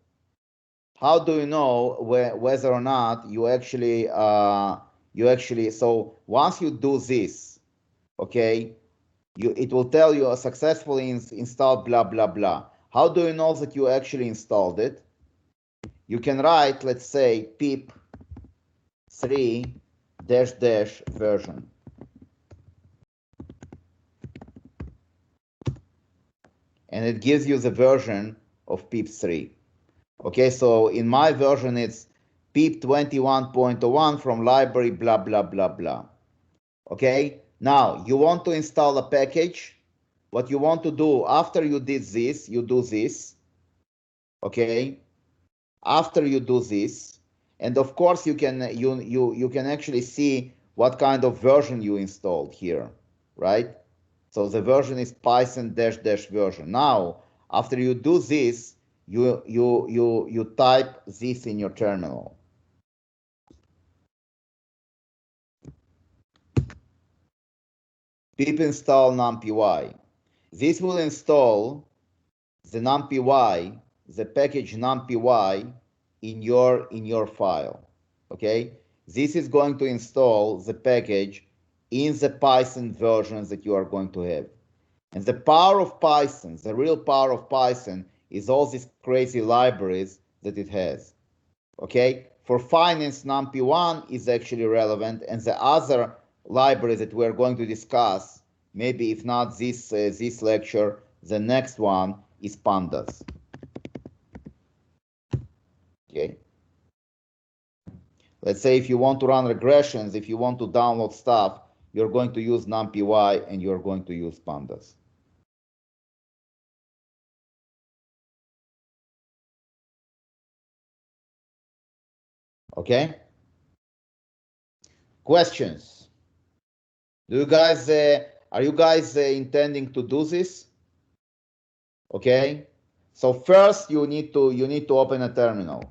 how do you know whether or not you actually so once you do this, okay, it will tell you successfully installed blah blah blah. How do you know that you actually installed it? You can write, let's say, pip 3 -- version. And it gives you the version of pip 3. Okay, so in my version, it's pip 21.01 from library blah, blah, blah, blah. Okay, Now, you want to install a package. What you want to do after you did this, you do this, okay? After you do this, and of course you can actually see what kind of version you installed here, right? So the version is Python dash dash version. Now, after you do this, you type this in your terminal. Pip install numpy. This will install the numpy, the package numpy in your file. Okay, this is going to install the package in the Python version that you are going to have. And the power of Python, the real power of Python, is all these crazy libraries that it has. Okay, for finance, numpy1 is actually relevant, and the other library that we're going to discuss, maybe if not this lecture, the next one is pandas. Okay. Let's say if you want to run regressions, if you want to download stuff, you're going to use numpy and you're going to use pandas. Okay? Questions? Do you guys are you guys intending to do this? Okay? So first you need to open a terminal.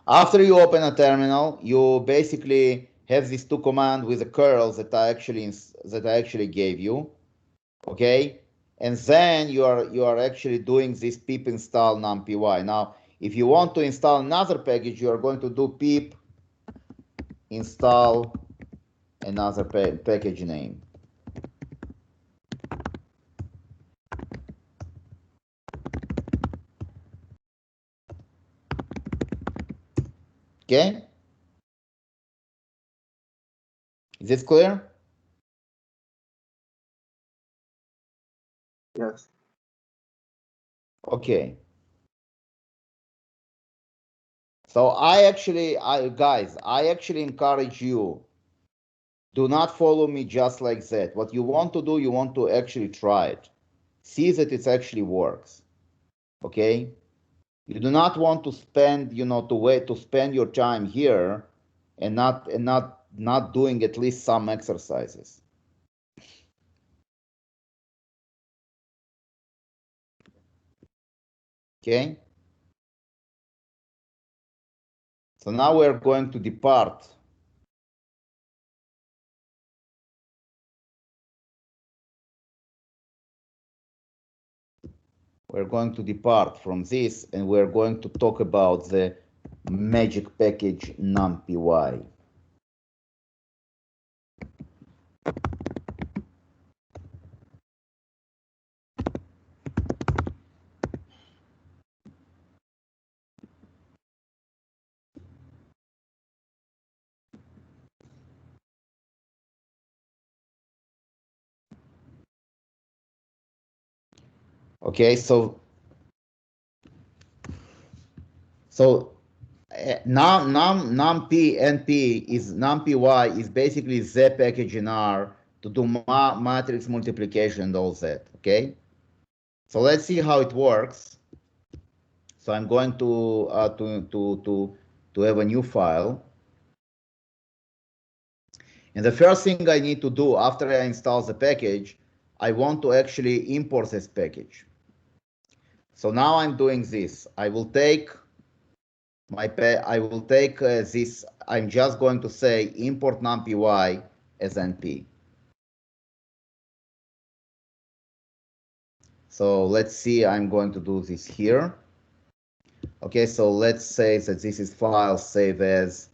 After you open a terminal, you basically have these two commands with the curls that I actually gave you, okay? And then you are actually doing this pip install numpy. Now, if you want to install another package, you are going to do pip install another package name. Okay? Is this clear? Yes. Okay. So guys, I actually encourage you, do not follow me just like that. What you want to do, you want to actually try it. See that it actually works. Okay? You do not want to spend, to spend your time here and not doing at least some exercises. Okay? So now we're going to depart. We're going to depart from this and we're going to talk about the magic package numpy. Okay, so numpy is basically the package in R to do matrix multiplication and all that. Okay, so let's see how it works. So I'm going to have a new file, and the first thing I need to do after I install the package, I want to actually import this package. So now I'm doing this. I will take this. I'm just going to say import numpy as np. So let's see, I'm going to do this here. Okay, so let's say that this is file save as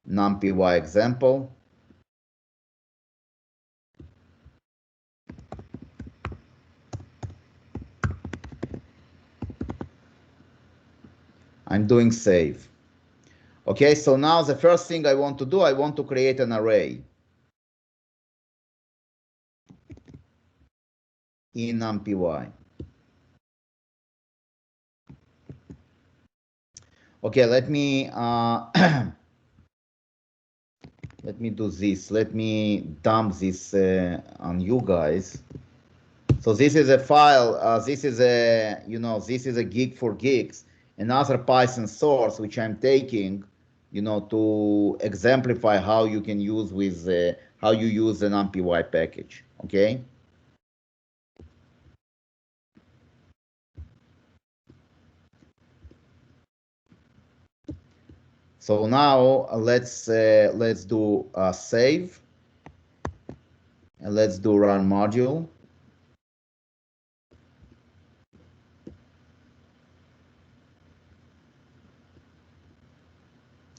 numpy example. I'm doing save. Okay, so now the first thing I want to do, I want to create an array in numpy. Okay, let me let me do this. Let me dump this on you guys. So this is a file. This is a this is a gig for gigs, another Python source which I'm taking, to exemplify how you can use with how you use the NumPy package. Okay. So now let's do save, and let's do run module.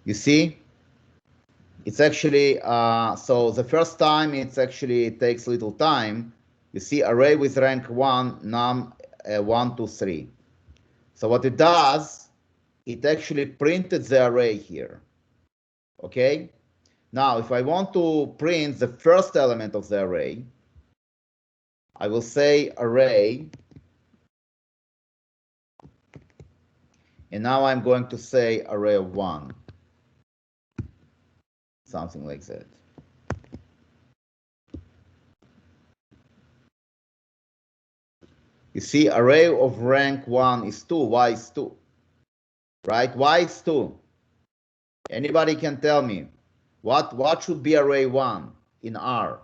You see, it's actually so the first time it takes little time. You see, array with rank 1 num 1 2 3. So what it does, it actually printed the array here. Okay. Now, if I want to print the first element of the array, I will say array, and now I'm going to say array of 1, something like that. You see, array of rank 1 is 2. Why is 2? Right? Why is 2? Anybody can tell me what should be array 1 in R?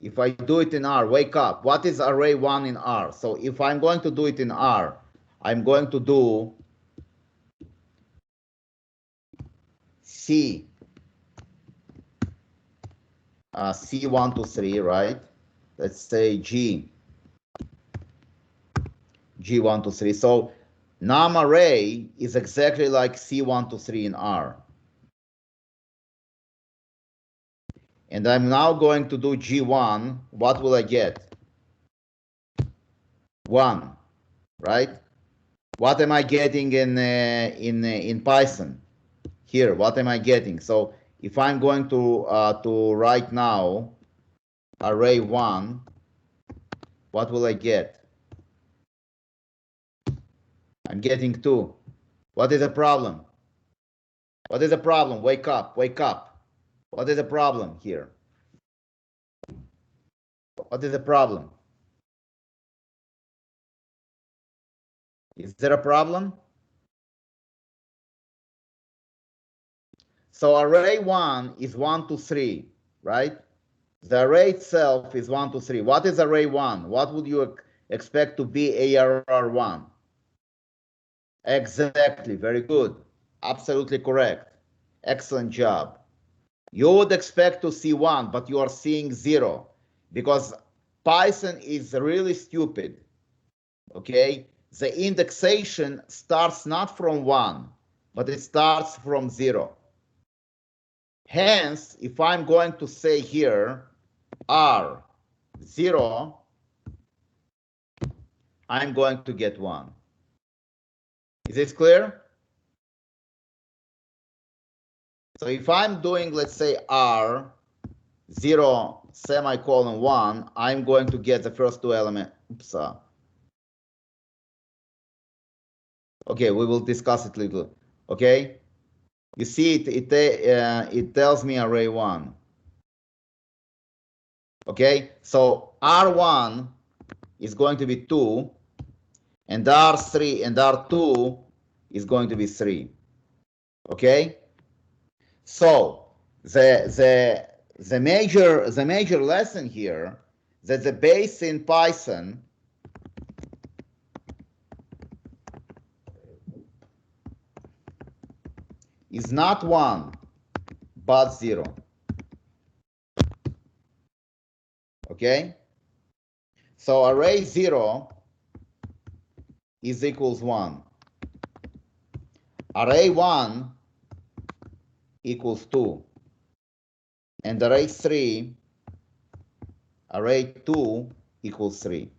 If I do it in R, wake up. What is array 1 in R? So if I'm going to do it in R, I'm going to do C. C1 to 3, right? Let's say G1 to 3. So num array is exactly like C1 to 3 in R. And I'm now going to do G1. What will I get? 1, right? What am I getting in Python? Here, what am I getting? So if I'm going to write now array 1, what will I get? I'm getting 2. What is the problem? What is the problem? Wake up, wake up. What is the problem here? What is the problem? Is there a problem? So array 1 is 1 to 3, right? The array itself is 1 to 3. What is array 1? What would you expect to be ARR1? Exactly, very good. Absolutely correct. Excellent job. You would expect to see 1, but you are seeing 0 because Python is really stupid. Okay? The indexation starts not from 1, but it starts from 0. Hence, if I'm going to say here R 0, I'm going to get 1. Is this clear? So if I'm doing, let's say, R 0 semicolon 1, I'm going to get the first two elements. Oops. Okay, we will discuss it later. Okay, you see it tells me array 1. Okay, so R1 is going to be 2, and R3 and R2 is going to be 3. Okay, so the major lesson here that the base in Python is not 1 but 0. Okay, so array 0 is equals 1. Array 1 equals 2. And array 2 equals 3.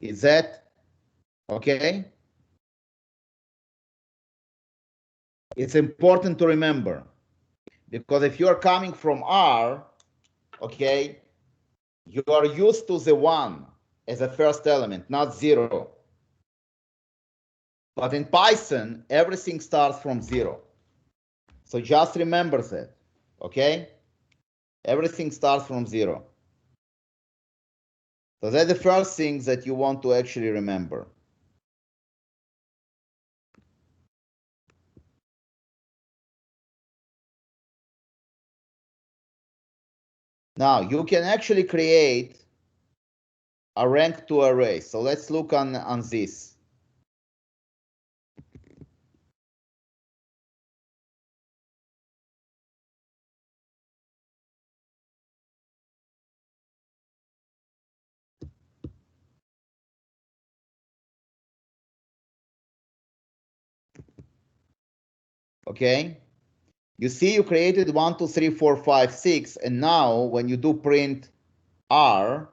Is that okay? It's important to remember, because if you're coming from R, okay, you are used to the 1 as a first element, not 0. But in Python, everything starts from 0. So just remember that, okay? Everything starts from 0. So that's the first thing that you want to actually remember. Now, you can actually create a rank to array. So let's look on this. Okay? You see you created 1, 2, 3, 4, 5, 6, and now when you do print R,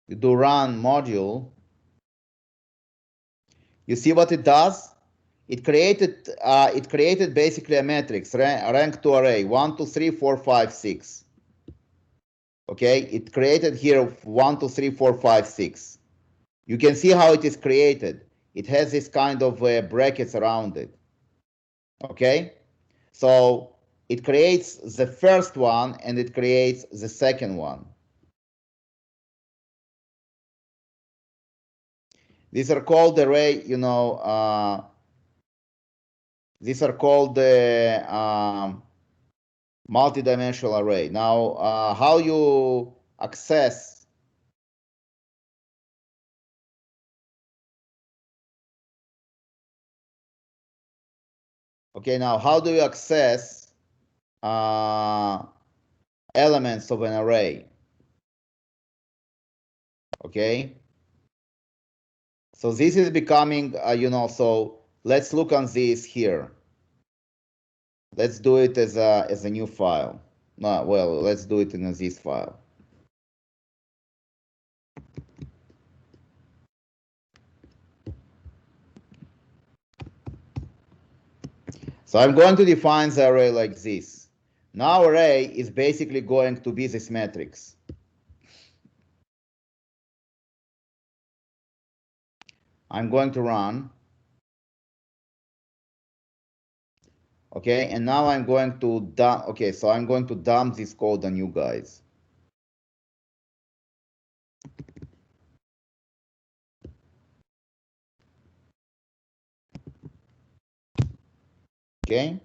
you do run module, you see what it does? It created basically a matrix, rank to array, 1, 2, 3, 4, 5, 6. Okay, it created here 1, 2, 3, 4, 5, 6. You can see how it is created. It has this kind of brackets around it. Okay, so it creates the first one and it creates the second one. These are called array, these are called the multi-dimensional array. Now, how you access okay, now how do you access elements of an array? Okay, so this is becoming, so let's look on this here. Let's do it as a new file. No, well, let's do it in a this file. So I'm going to define the array like this. Now array is basically going to be this matrix. I'm going to run. Okay, and now I'm going to dump. Okay, so I'm going to dump this code on you guys. Okay.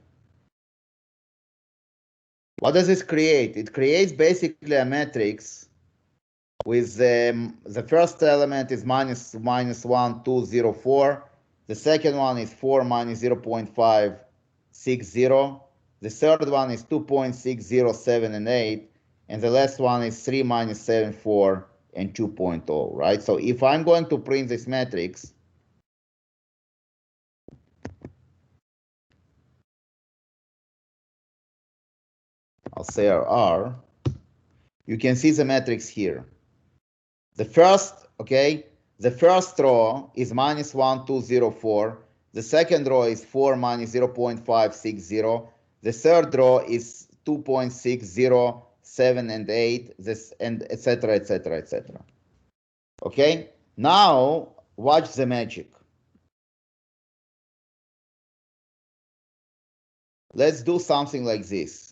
What does this create? It creates basically a matrix with the first element is minus 1, 2, 0, 4. The second one is 4 minus 0.560. The third one is 2.607 and 8. And the last one is 3 minus 7, 4 and 2.0, right? So if I'm going to print this matrix, I'll say R, you can see the matrix here. The first, okay, the first row is minus 1, 2, 0, 4. The second row is 4 minus 0.560. The third row is 2.607 and 8, this, and etc., etc., etc. Okay, now watch the magic. Let's do something like this.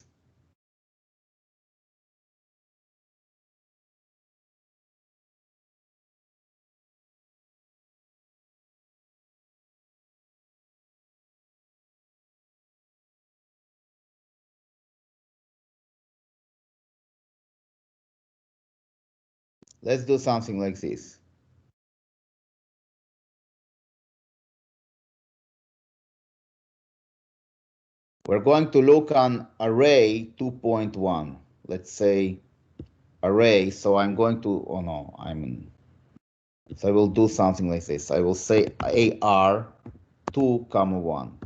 Let's do something like this. We're going to look on array 2.1. Let's say array. So I'm going to, oh no, so I will do something like this. I will say AR 2, 1.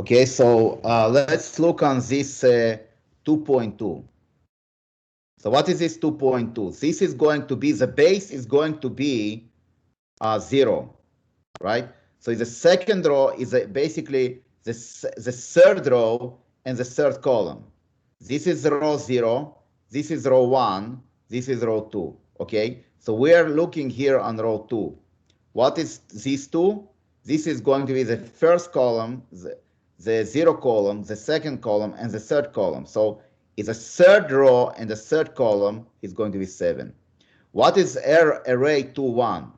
Okay, so let's look on this 2.2. So what is this 2.2? This is going to be, the base is going to be 0, right? So the second row is basically the third row and the third column. This is row 0, this is row 1, this is row 2, okay? So we are looking here on row 2. What is these two? This is going to be the first column, the 0 column, the second column, and the third column. So it's a third row and the third column is going to be 7. What is array 2, 1?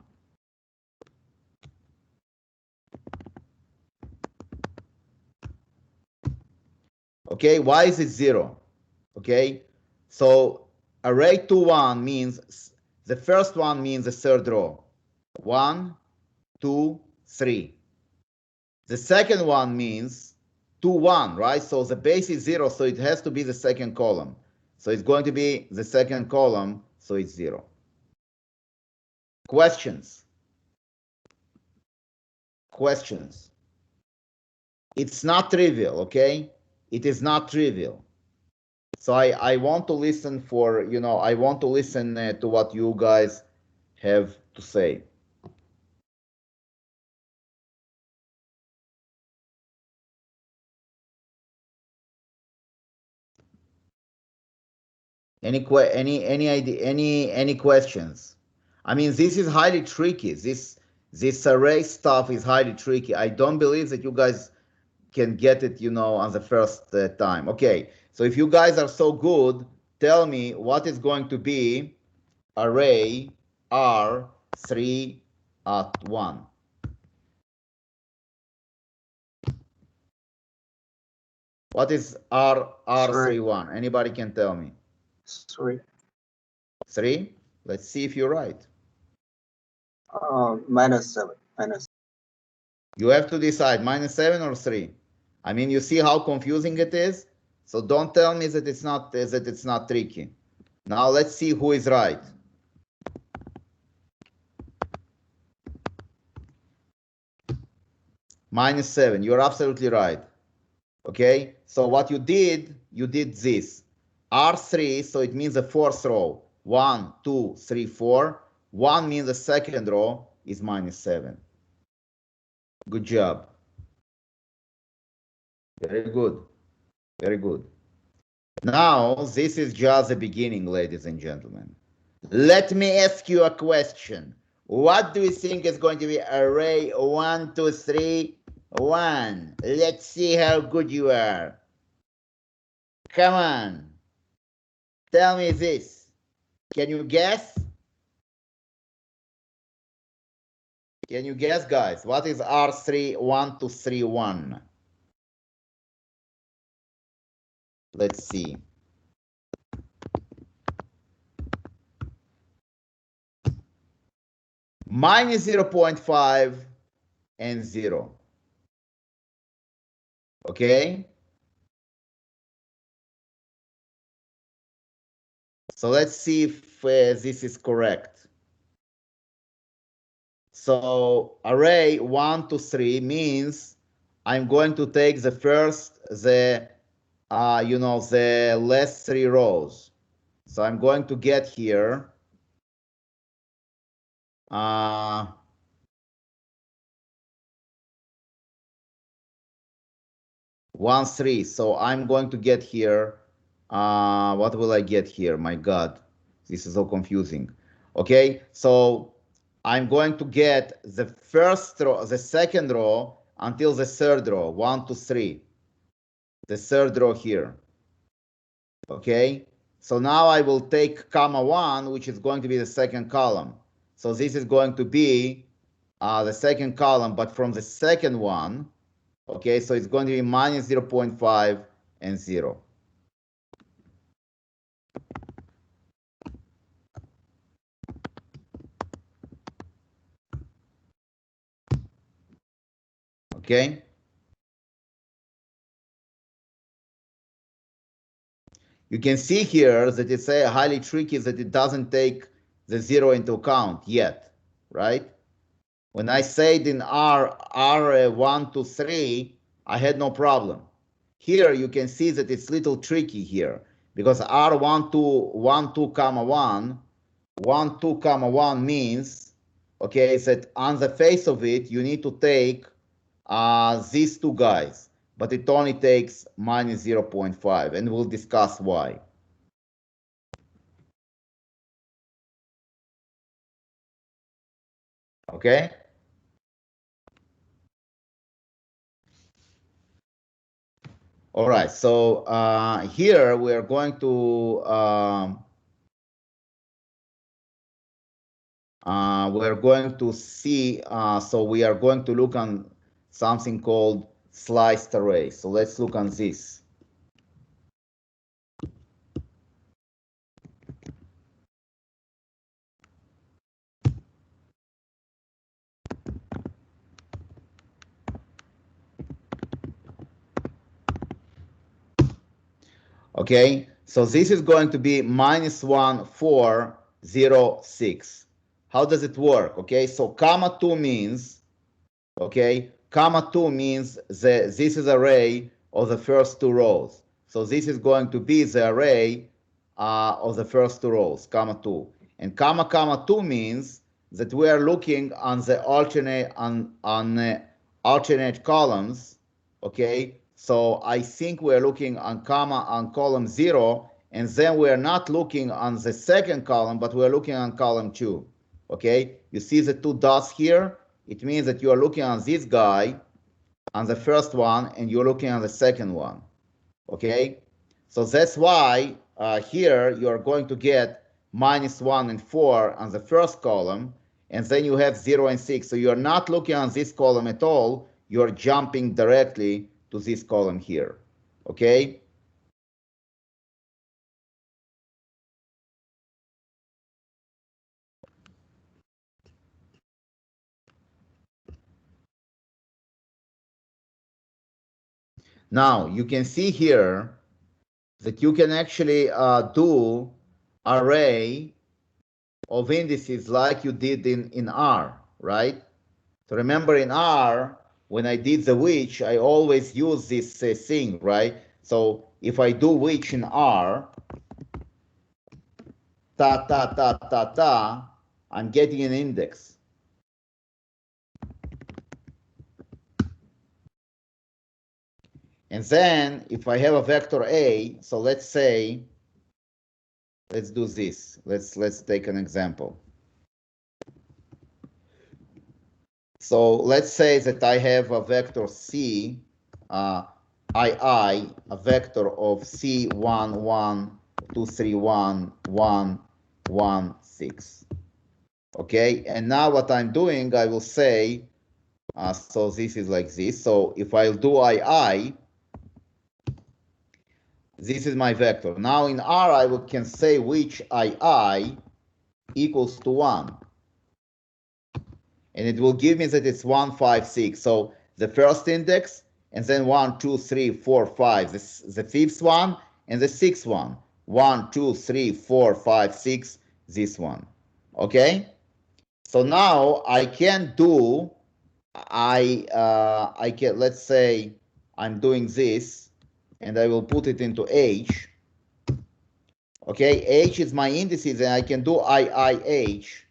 Okay, why is it 0? Okay, so array 2, 1 means the first one means the third row. 1, 2, 3. The second one means 2, 1, right? So the base is 0, so it has to be the second column. So it's going to be the second column, so it's 0. Questions? Questions? It's not trivial, okay? It is not trivial. So I want to listen for, I want to listen to what you guys have to say. Any idea, any questions? I mean, this is highly tricky. This array stuff is highly tricky. I don't believe that you guys can get it, on the first time. Okay, so if you guys are so good, tell me what is going to be array R3 at 1. What is R31? Anybody can tell me? 3. 3? Let's see if you're right. -7. Minus. You have to decide -7 or 3. I mean, you see how confusing it is? So don't tell me that it's not tricky. Now let's see who is right. -7. You're absolutely right. Okay? So what you did this. R3, so it means the fourth row. 1, 2, 3, 4. 1 means the second row is -7. Good job. Very good. Very good. Now, this is just the beginning, ladies and gentlemen. Let me ask you a question. What do you think is going to be array 1, 2, 3, 1? Let's see how good you are. Come on. Tell me this. Can you guess? Can you guess, guys? What is R3, 1, 2, 3, 1? Let's see. -0.5 and 0. Okay? So let's see if this is correct. So array 1 to 3 means I'm going to take the first, the last 3 rows. So I'm going to get here 1, 3. So I'm going to get here, what will I get here? My God, this is so confusing. Okay, so I'm going to get the first row, the second row until the third row, 1 to 3. The third row here. Okay, so now I will take comma 1, which is going to be the second column. So this is going to be the second column, but from the second one. Okay, so it's going to be -0.5 and 0. Okay. You can see here that it's highly tricky, that it doesn't take the 0 into account yet, right? When I said in R1 to 3, I had no problem. Here you can see that it's a little tricky here because R1, 2, 1, 2, comma 1, 1, 2, comma 1 means, okay, that on the face of it, you need to take these two guys, but it only takes minus 0.5, and we'll discuss why. Okay? All right, so here we are going to see, so we are going to look on something called sliced array. So let's look on this. Okay, so this is going to be minus 1, 4, 0, 6. How does it work? Okay, so comma 2 means, okay, comma 2 means this is array of the first two rows. So this is going to be the array of the first two rows, comma 2. And comma 2 means that we are looking on the alternate columns, okay? So I think we're looking on column 0, and then we're not looking on the second column, but we're looking on column 2, okay? You see the two dots here? It means that you are looking on this guy, on the first one, and you're looking on the second one, okay? So that's why here you're going to get minus 1 and 4 on the first column, and then you have 0 and 6. So you're not looking on this column at all. You're jumping directly to this column here, okay? Now, you can see here that you can actually do array of indices like you did in R, right? So remember in R, when I did the which, I always use this thing, right? So if I do which in R, I'm getting an index. And then if I have a vector A, so let's say, let's do this. Let's take an example. So let's say that I have a vector C, II, a vector of C1, 1, 2, 3, 1, 1, 1, 6. Okay, and now what I'm doing, I will say, so this is like this. So if I'll do II, this is my vector. Now in R, I can say which II equals to 1. And it will give me that it's 1, 5, 6. So the first index, and then 1, 2, 3, 4, 5, the fifth one, and the sixth one. 1, 2, 3, 4, 5, 6, this one. Okay? So now I can do, I can, let's say I'm doing this, and I will put it into H. Okay, H is my indices, and I can do IIH.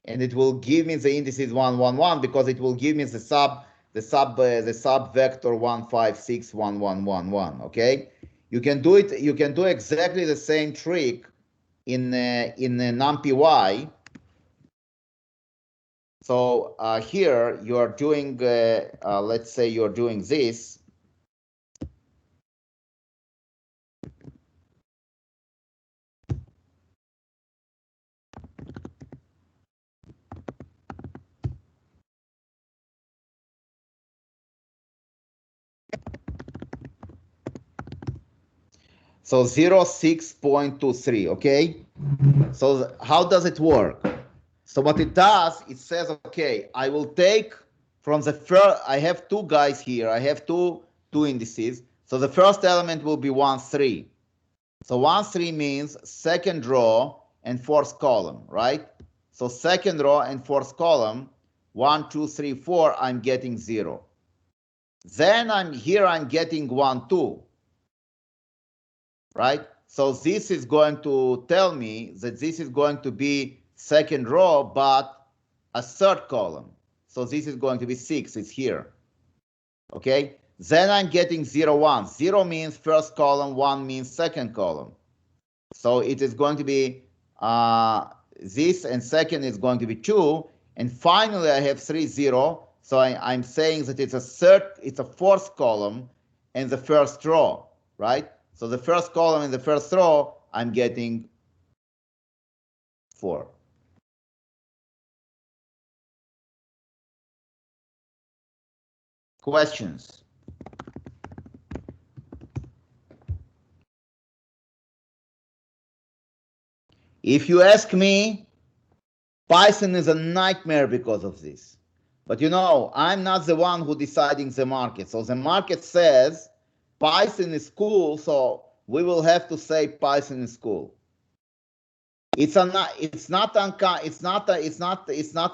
And it will give me the indices 1, 1, 1 because it will give me the sub vector 1, 5, 6, 1, 1, 1, 1. Okay, you can do it. You can do exactly the same trick in Numpy Y. So here you are doing, let's say you're doing this. So 06.23, okay? So how does it work? So what it does, it says, okay, I will take from the first, I have two guys here, I have two indices. So the first element will be 1, 3. So 1, 3 means second row and fourth column, right? So second row and fourth column, 1, 2, 3, 4, I'm getting 0. Then I'm getting 1, 2, right? So this is going to tell me that this is going to be second row, but a third column. So this is going to be 6, it's here. Okay? Then I'm getting 0, 1. 0 means first column, 1 means second column. So it is going to be this, and second is going to be 2. And finally, I have 3, 0. So I'm saying that it's a fourth column in the first row, right? So the first column in the first row, I'm getting 4. Questions? If you ask me, Python is a nightmare because of this. But you know, I'm not the one who deciding the market. So the market says Python is cool, so we will have to say Python is cool. It's not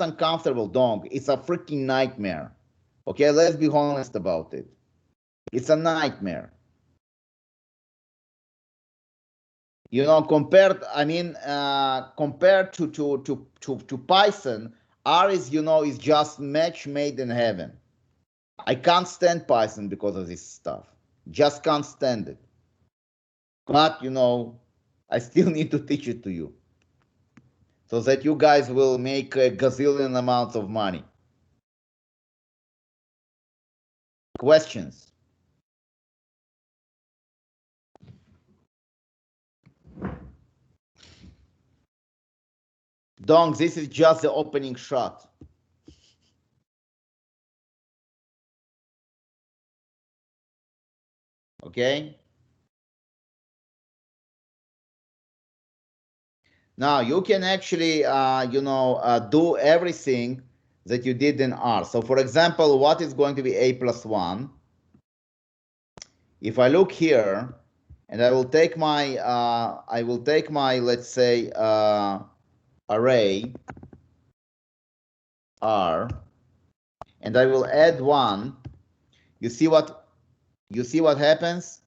uncomfortable, dong. It's a freaking nightmare. Okay, let's be honest about it. It's a nightmare. You know, compared to Python, R is, you know, is just match made in heaven. I can't stand Python because of this stuff. Just can't stand it. But, you know, I still need to teach it to you so that you guys will make a gazillion amounts of money. Questions? Dong, this is just the opening shot. Okay? Now you can actually, do everything that you did in R. So for example, what is going to be A plus 1? If I look here, and I will take my, let's say, array R, and I will add 1. You see what happens?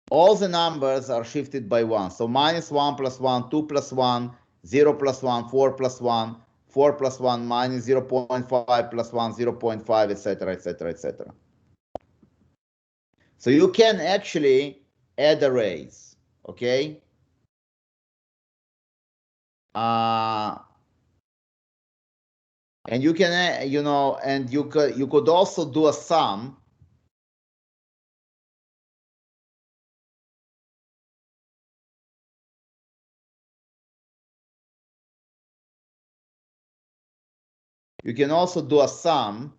All the numbers are shifted by 1. So minus 1 plus 1, 2 plus 1, 0 plus 1, 4 plus 1, 4 plus 1, minus 0.5 plus 1, 0.5, etc., etc., etc. So you can actually add arrays, okay? And you can, and you could also do a sum. You can also do a sum.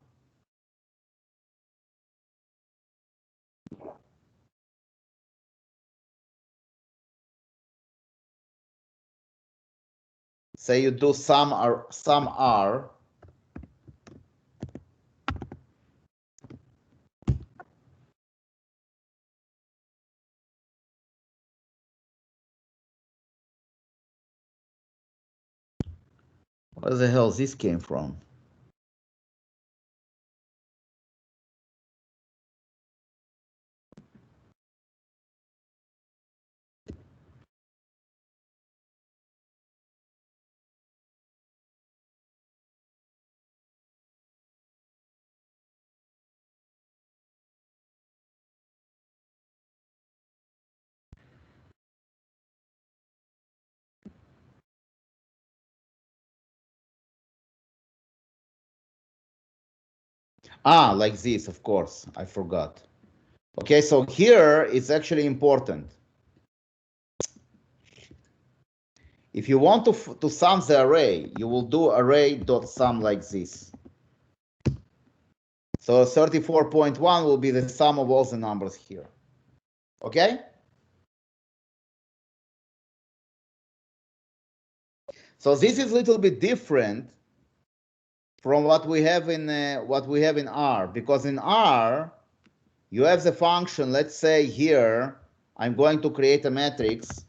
Say you do sum R. Where the hell this came from? Ah, like this, of course. I forgot. Okay, so here it's actually important. If you want to sum the array, you will do array.sum like this. So 34.1 will be the sum of all the numbers here. Okay? So this is a little bit different from what we have in R, because in R you have the function. Let's say here I'm going to create a matrix.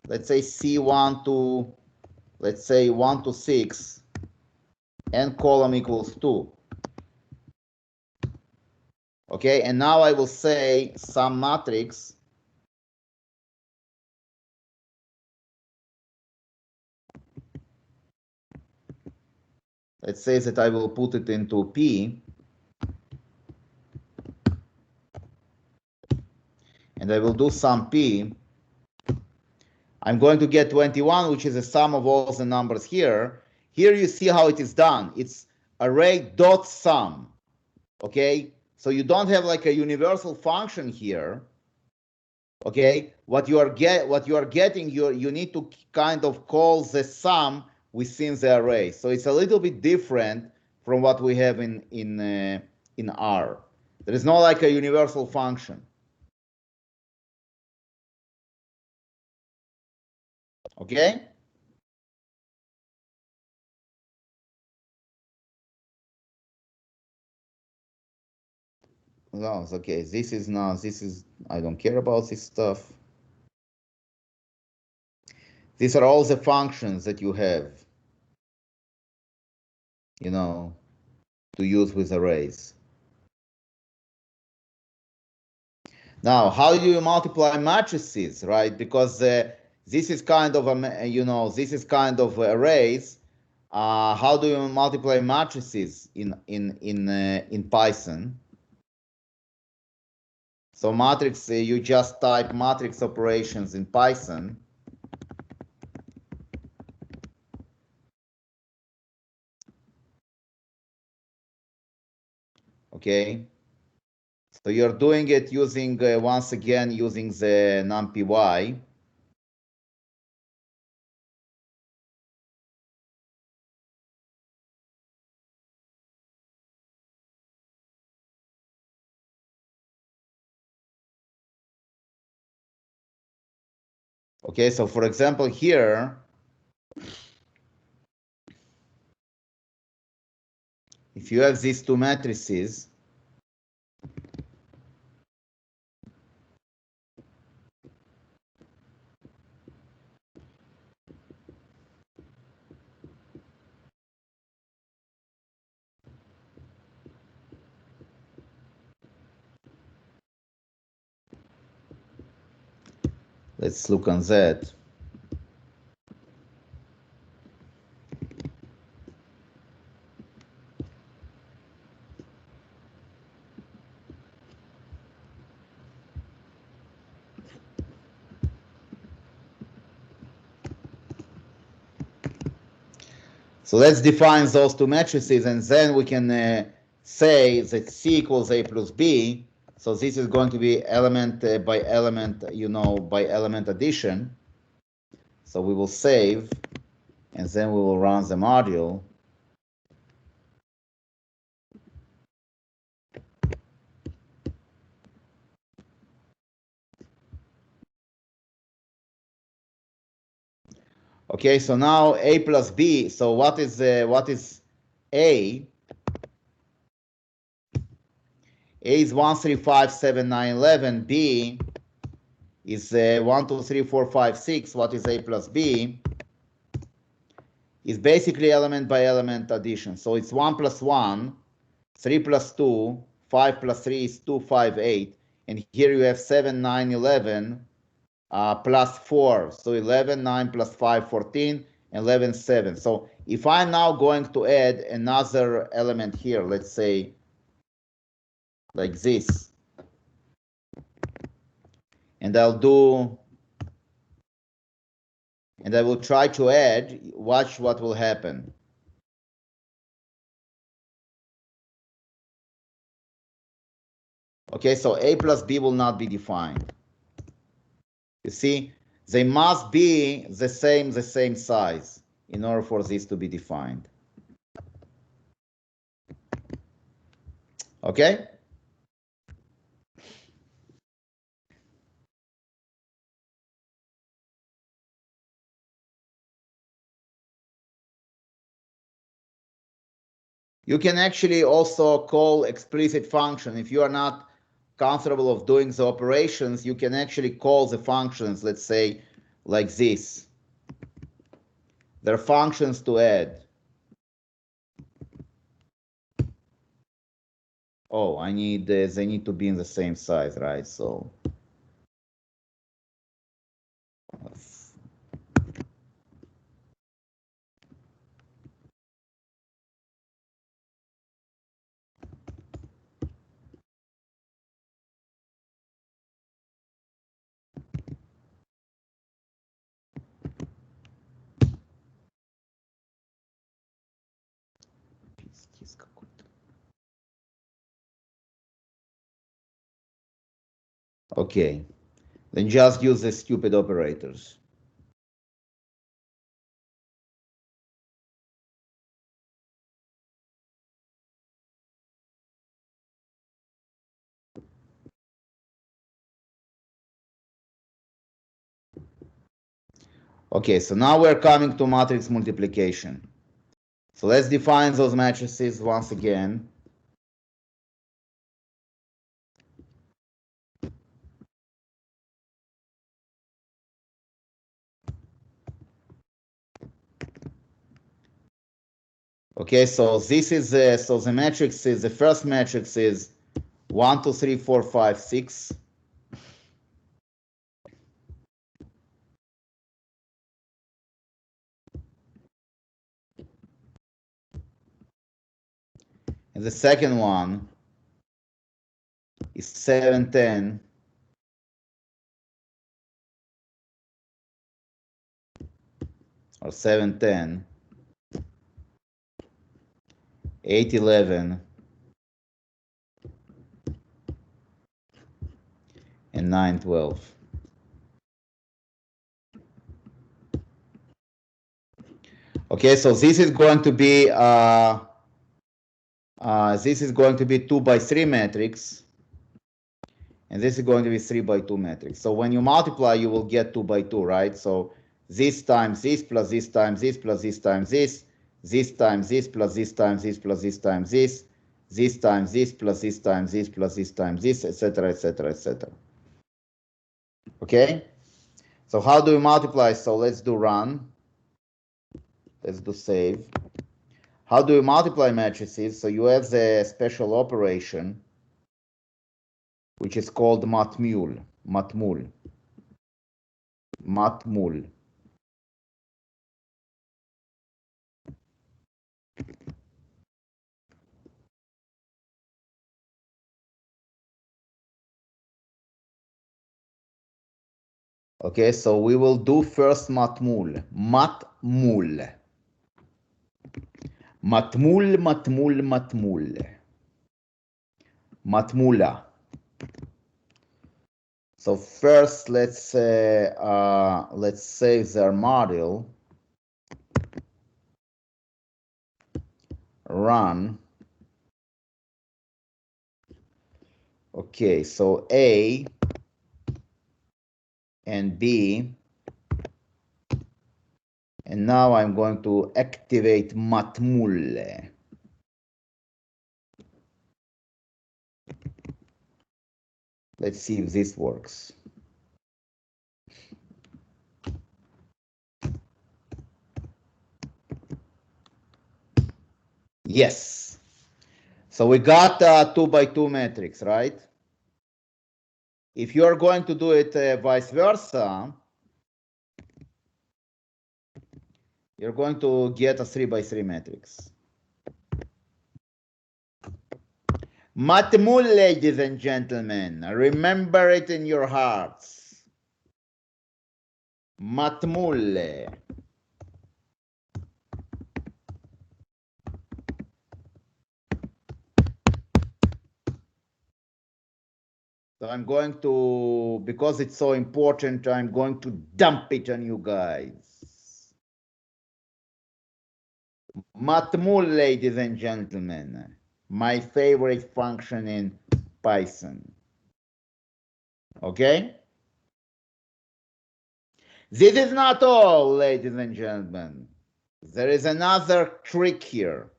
Let's say C1 to, let's say 1 to 6, n column equals 2. Okay, and now I will say some matrix. Let's say that I will put it into P. And I will do sum P. I'm going to get 21, which is the sum of all the numbers here. Here you see how it is done. It's array dot sum. Okay, so you don't have like a universal function here. Okay, what you are getting, you need to kind of call the sum within the array. So it's a little bit different from what we have in R. There is not like a universal function. Okay. No, it's okay. This is, I don't care about this stuff. These are all the functions that you have, you know, to use with arrays. Now, how do you multiply matrices, right? Because this is kind of this is kind of arrays. How do you multiply matrices in Python? So matrix, you just type matrix operations in Python. Okay. So you're doing it using, once again, using the numpy. Okay, so for example, here, if you have these two matrices, let's look on that. So let's define those two matrices, and then we can say that C equals A plus B. So this is going to be element by element, by element addition. So we will save, and then we will run the module. Okay, so now A plus B. So what is A? A is 1, 3, 5, 7, 9, 11. B is 1, 2, 3, 4, 5, 6. What is A plus B? Is basically element by element addition. So it's 1 plus 1, 3 plus 2, 5 plus 3 is 2, 5, 8. And here you have 7, 9, 11 plus 4. So 11, 9 plus 5, 14, 11, 7. So if I'm now going to add another element here, let's say like this, and I will try to add, watch what will happen. Okay, so A plus B will not be defined. You see, they must be the same size in order for this to be defined. Okay? You can actually also call explicit function. If you are not comfortable of doing the operations, you can actually call the functions, let's say, like this. They're functions to add. Oh, I need they need to be in the same size, right? So okay, then just use the stupid operators. Okay, so now we're coming to matrix multiplication. So let's define those matrices once again. Okay, so this is so the matrix is the first matrix is 1, 2, 3, 4, 5, 6. And the second one is 7, 10. Or 7, 10. 8, 11. And 9, 12. Okay, so this is going to be 2 by 3 matrix, and this is going to be 3 by 2 matrix. So when you multiply, you will get 2 by 2, right? So this times this plus this times this plus this times this times this plus this times this plus this times this times this plus this times this plus this times this, etc., etc., etc. Okay. So how do we multiply? So let's do run. Let's do save. How do we multiply matrices? So you have the special operation, which is called matmul. Matmul. Matmul. Okay, so we will do first matmul. Matmul. Matmul, matmul, matmul. Matmula. So first, let's save their model. Run. Okay, so A and B. And now I'm going to activate matmul. Let's see if this works. Yes. So we got a 2 by 2 matrix, right? If you are going to do it vice versa, you're going to get a 3 by 3 matrix. Matmul, ladies and gentlemen, remember it in your hearts. Matmul. So I'm going to, because it's so important, I'm going to dump it on you guys. Matmul, ladies and gentlemen, my favorite function in Python. Okay? This is not all, ladies and gentlemen. There is another trick here.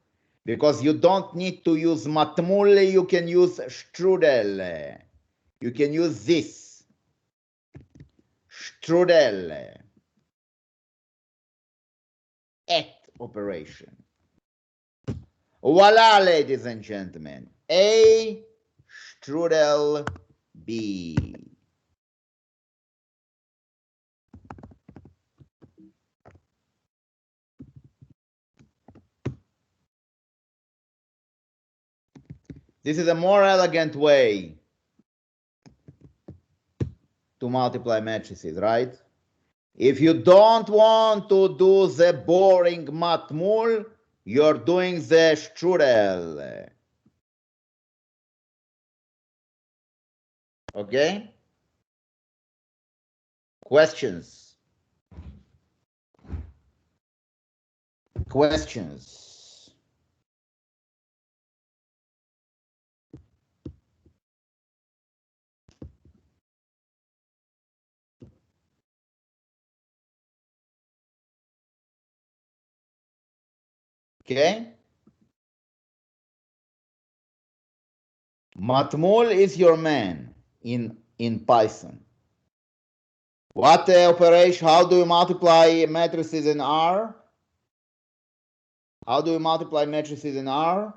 Because you don't need to use matmul, you can use strudel. You can use this. Strudel. Et operation. Voila, ladies and gentlemen. A strudel B. This is a more elegant way to multiply matrices, right? If you don't want to do the boring matmul, you're doing the strudel. Okay? Questions? Questions? Okay? Matmul is your man in Python. What operation? How do you multiply matrices in R? How do you multiply matrices in R?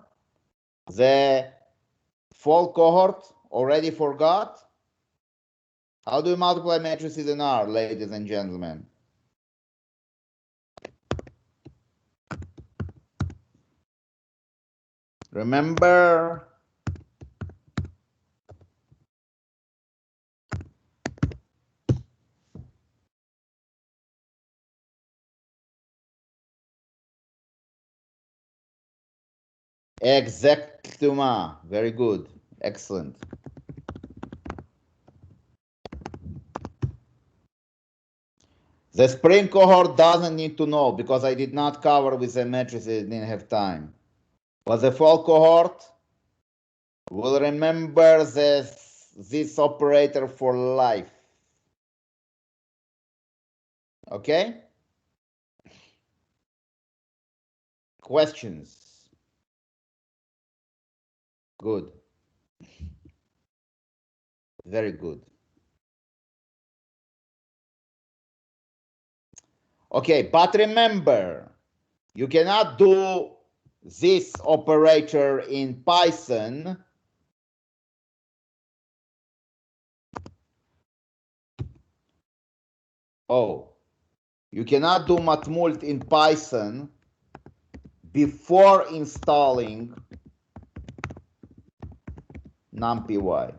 The full cohort already forgot? How do you multiply matrices in R, ladies and gentlemen? Remember? Exactement. Very good. Excellent. The spring cohort doesn't need to know because I did not cover with the matrices, didn't have time. But the fall cohort will remember this operator for life. Okay? Questions? Good. Very good. Okay, but remember, you cannot do this operator in Python you cannot do matmult in Python before installing numpy.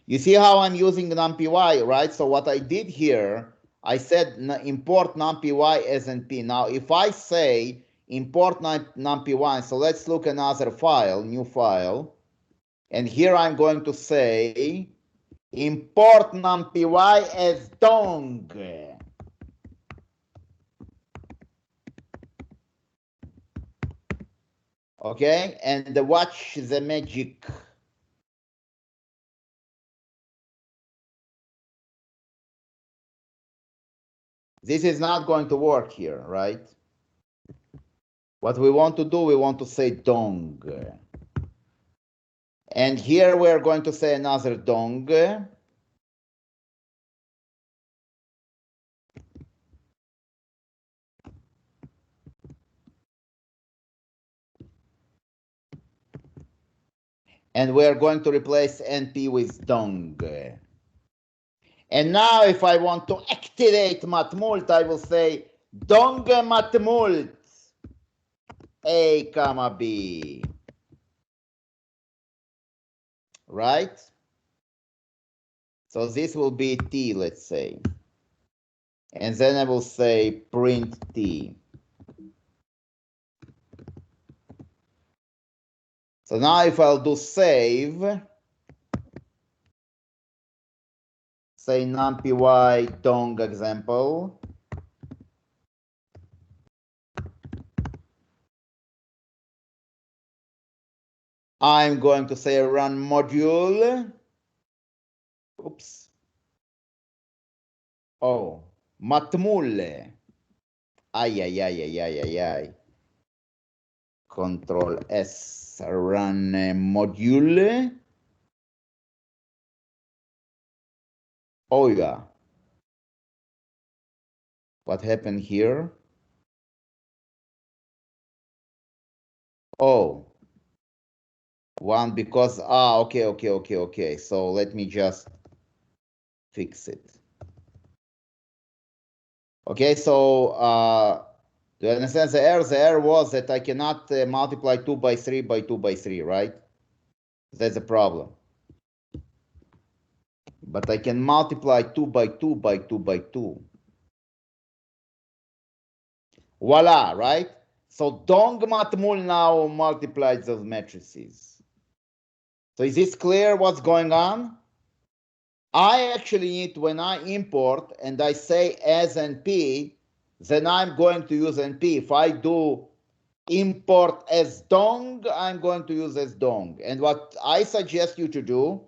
You see how I'm using numpy, right? So what I did here, I said import numpy as NP. Now, if I say import numpy, so let's look another file, new file. And here I'm going to say import numpy as dong. Okay, and watch the magic. This is not going to work here, right? What we want to do, we want to say dong. And here we're going to say another dong. And we're going to replace NP with dong. And now if I want to activate matmult, I will say dong matmult A comma B. Right? So this will be T, let's say. And then I will say print T. So now if I'll do save, say numpy dong example. I'm going to say run module. Oops. Oh, matmul. Ay. Control S, run module. Oh yeah. What happened here? Oh, one because, okay. So let me just fix it. Okay, so do you understand the error? The error was that I cannot multiply 2 by 3 by 2 by 3, right? That's a problem. But I can multiply 2 by 2 by 2 by 2. Voila, right? So Dong Matmul now multiplies those matrices. So is this clear what's going on? I actually need, when I import and I say as NP, then I'm going to use NP. If I do import as dong, I'm going to use as dong. And what I suggest you to do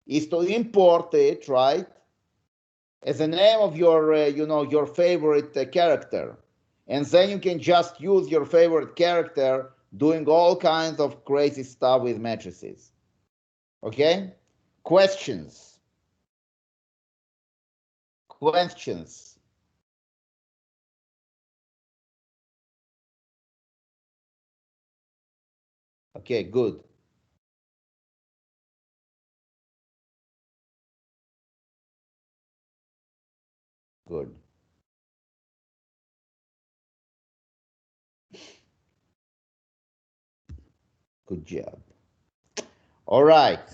is to import it, right, as the name of your, your favorite character. And then you can just use your favorite character doing all kinds of crazy stuff with matrices. Okay? Questions? Questions? Okay, good. Good. Good job. All right.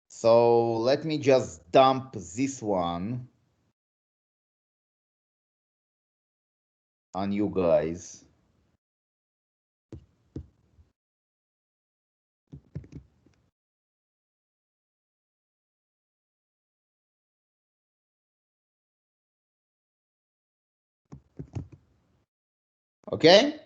So let me just dump this one on you guys. Okay?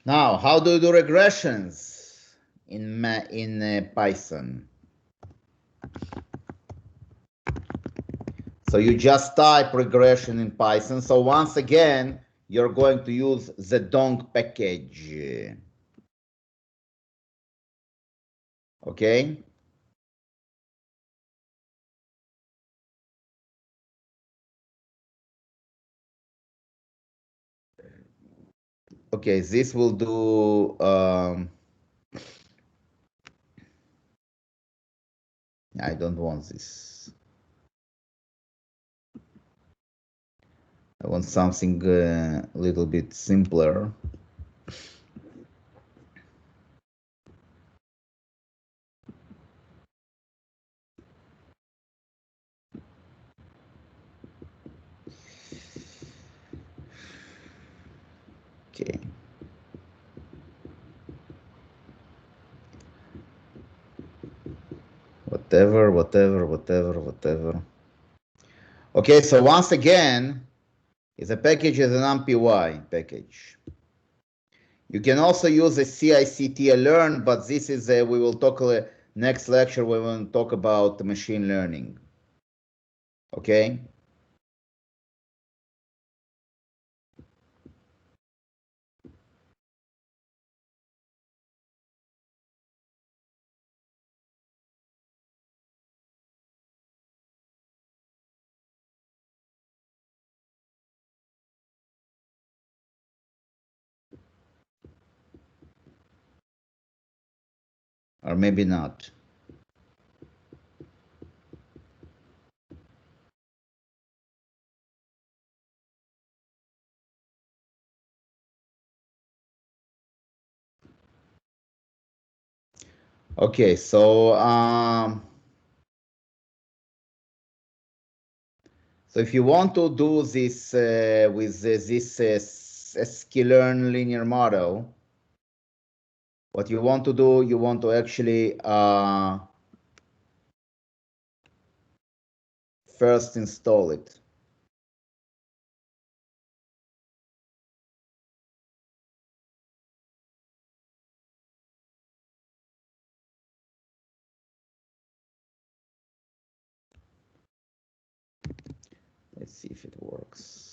Now, how do you do regressions in Python? So you just type regression in Python. So once again, you're going to use the dong package. Okay? Okay, this will do I don't want this. I want something a little bit simpler. Okay. Whatever. Okay, so once again, the package is an NumPy package. You can also use a CICT learn, but this is we will talk next lecture. We will talk about machine learning. Okay. Or maybe not. Okay, so so if you want to do this with this sklearn linear model, what you want to do, you want to actually first install it. Let's see if it works.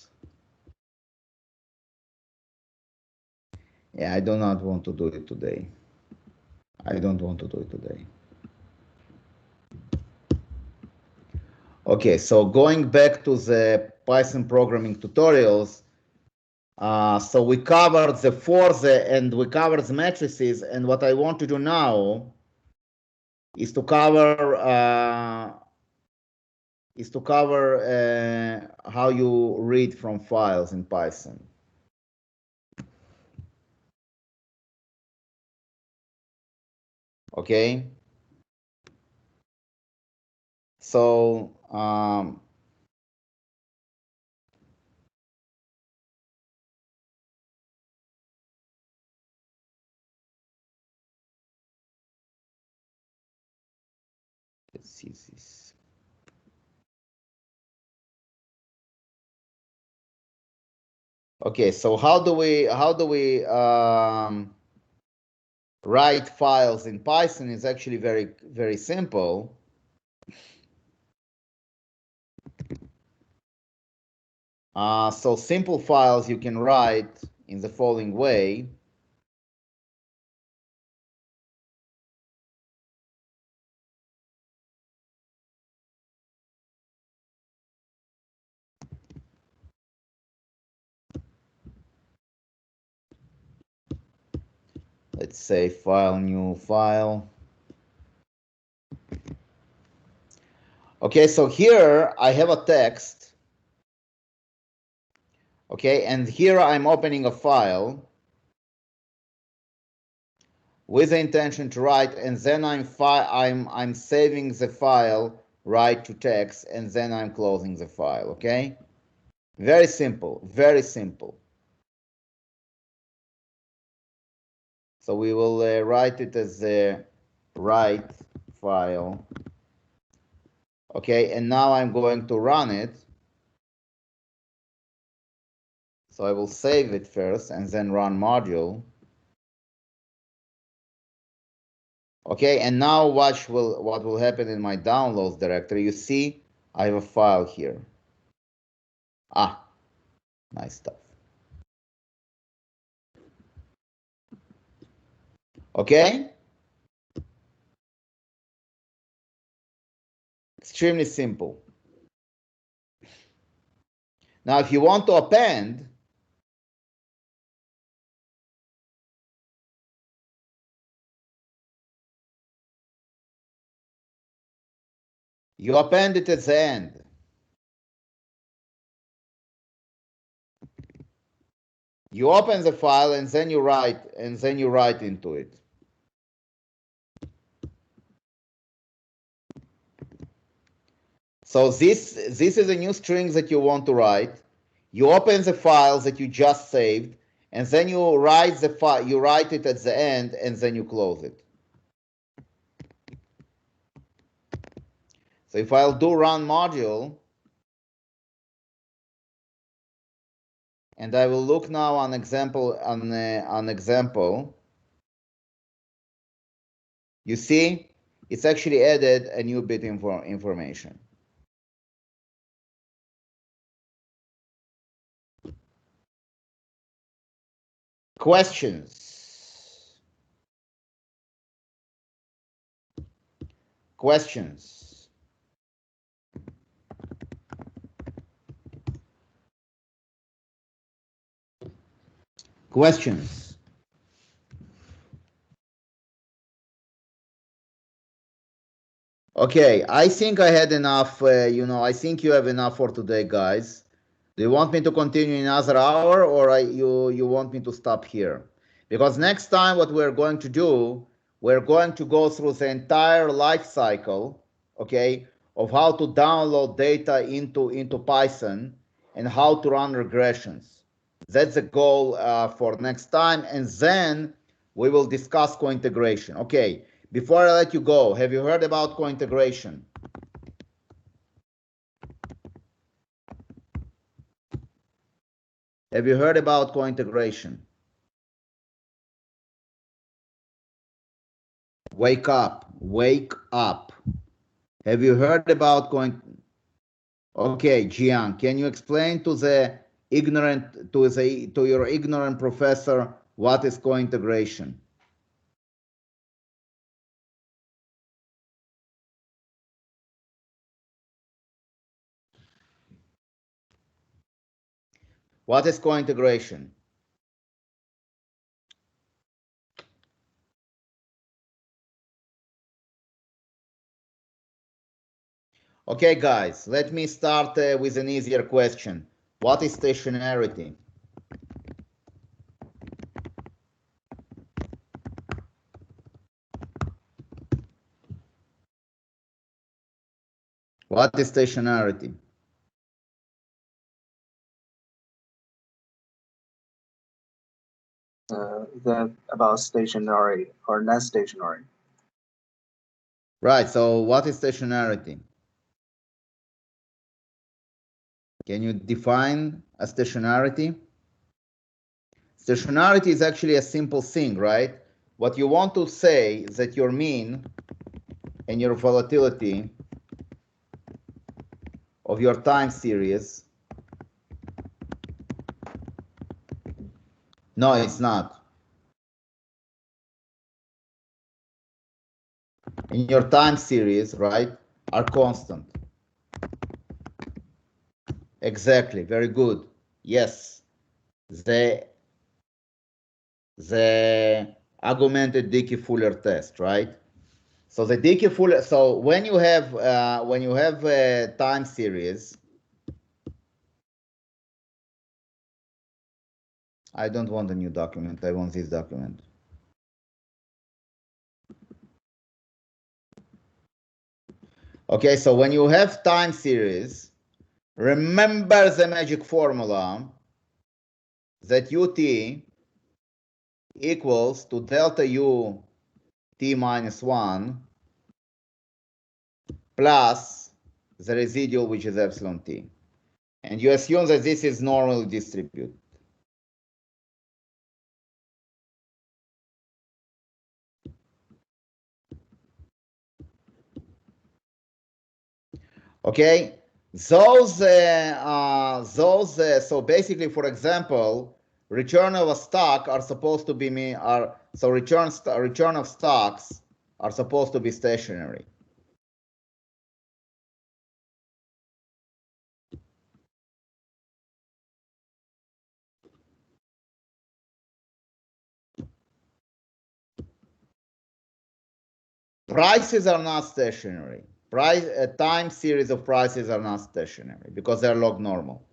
Yeah, I do not want to do it today. I don't want to do it today. Okay, so going back to the Python programming tutorials, so we covered the fours and we covered the matrices, and what I want to do now is to cover how you read from files in Python. Okay. So let's see this. Okay, so how do we write files in Python? Is actually very simple. So simple files you can write in the following way. Let's say file, new file. Okay, so here I have a text. Okay, and here I'm opening a file with the intention to write, and then I'm saving the file, write to text, and then I'm closing the file. Okay, very simple, very simple. So we will write it as the write file. Okay, and now I'm going to run it. So I will save it first and then run module. Okay, and now watch what will happen in my downloads directory. You see, I have a file here. Ah, nice stuff. Okay? Extremely simple. Now, if you want to append, you append it at the end. You open the file and then you write into it. So this is a new string that you want to write. You open the file that you just saved, and then you write the file. You write it at the end, and then you close it. So if I'll do run module, and I will look now on example you see, it's actually added a new bit information. Questions? Questions? Questions? Okay, I think I had enough, I think you have enough for today, guys. Do you want me to continue in another hour, or you want me to stop here? Because next time what we're going to do, we're going to go through the entire life cycle, okay, of how to download data into Python and how to run regressions. That's the goal for next time, and then we will discuss co-integration. Okay, before I let you go, have you heard about co-integration? Have you heard about co-integration? Wake up, wake up. Have you heard about going? Okay, Jian, can you explain to the ignorant, to your ignorant professor what is co-integration? What is co-integration? Okay, guys, let me start with an easier question. What is stationarity? What is stationarity? That about stationary or non-stationary. Right, so what is stationarity? Can you define a stationarity? Stationarity is actually a simple thing, right? What you want to say is that your mean and your volatility of your time series. No, it's not. In your time series, right, are constant. Exactly, very good. Yes, the augmented Dickey-Fuller test, right? So the Dickey-Fuller. So when you have a time series, I don't want a new document. I want this document. Okay, so when you have time series, remember the magic formula that ut equals to delta u t minus 1 plus the residual, which is epsilon t. And you assume that this is normally distributed. Okay, so basically, for example, return of a stock are supposed to be return of stocks are supposed to be stationary. Prices are not stationary. A time series of prices are not stationary because they're log normal.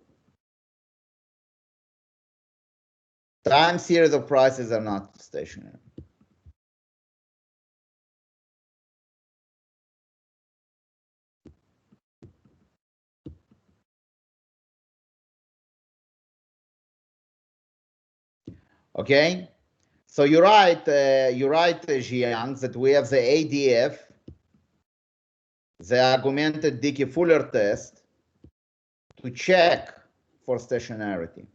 Time series of prices are not stationary. Okay, so you write Jiang, that we have the ADF, the augmented Dickey-Fuller test, to check for stationarity.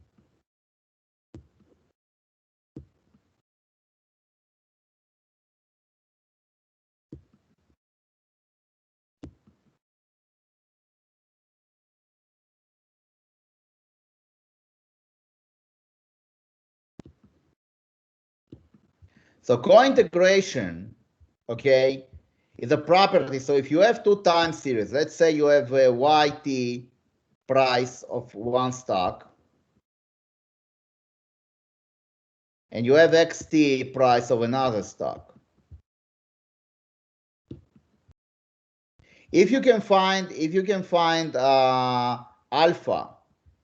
So co-integration, okay, is a property. So if you have two time series, let's say you have a YT price of one stock, and you have XT price of another stock. If you can find alpha,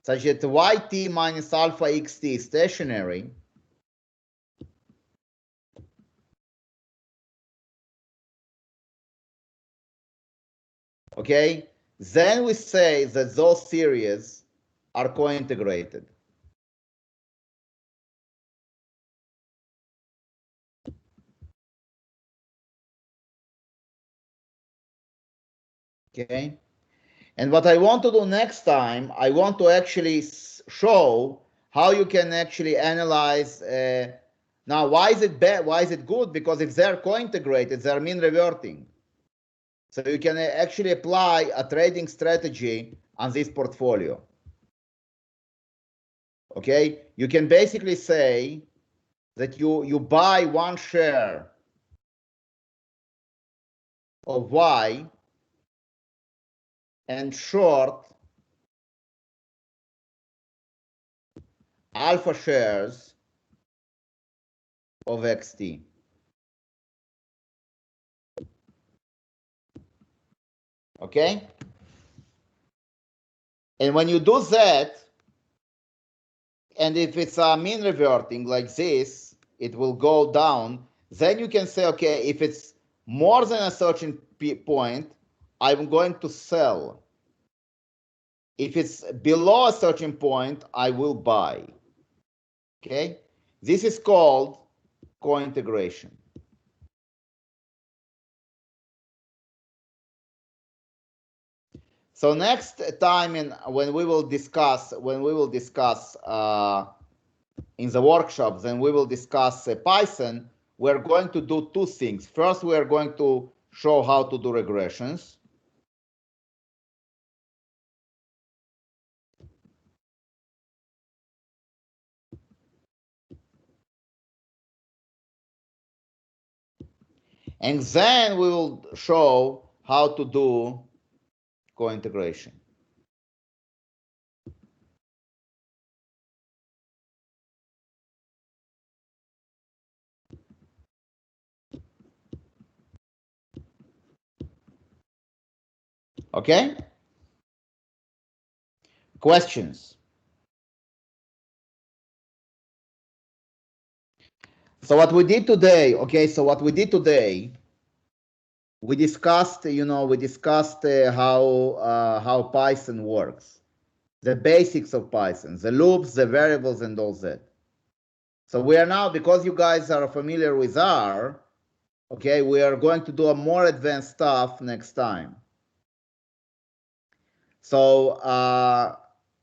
such that YT minus alpha XT is stationary, okay, then we say that those series are co-integrated. Okay, and what I want to do next time, I want to actually show how you can actually analyze. Now, why is it bad? Why is it good? Because if they're co-integrated, they're mean reverting. So you can actually apply a trading strategy on this portfolio. Okay, you can basically say that you buy one share of Y and short alpha shares of xt. Okay? And when you do that, and if it's a mean reverting like this, it will go down. Then you can say, okay, if it's more than a certain point, I'm going to sell. If it's below a certain point, I will buy. Okay? This is called co-integration. So next time when we will discuss in the workshop, then we will discuss Python. We're going to do two things. First, we are going to show how to do regressions. And then we will show how to do co-integration. Okay? Questions? So what we did today, okay, so what we did today, we discussed, how Python works, the basics of Python, the loops, the variables, and all that. So we are now, because you guys are familiar with R, okay, we are going to do a more advanced stuff next time. So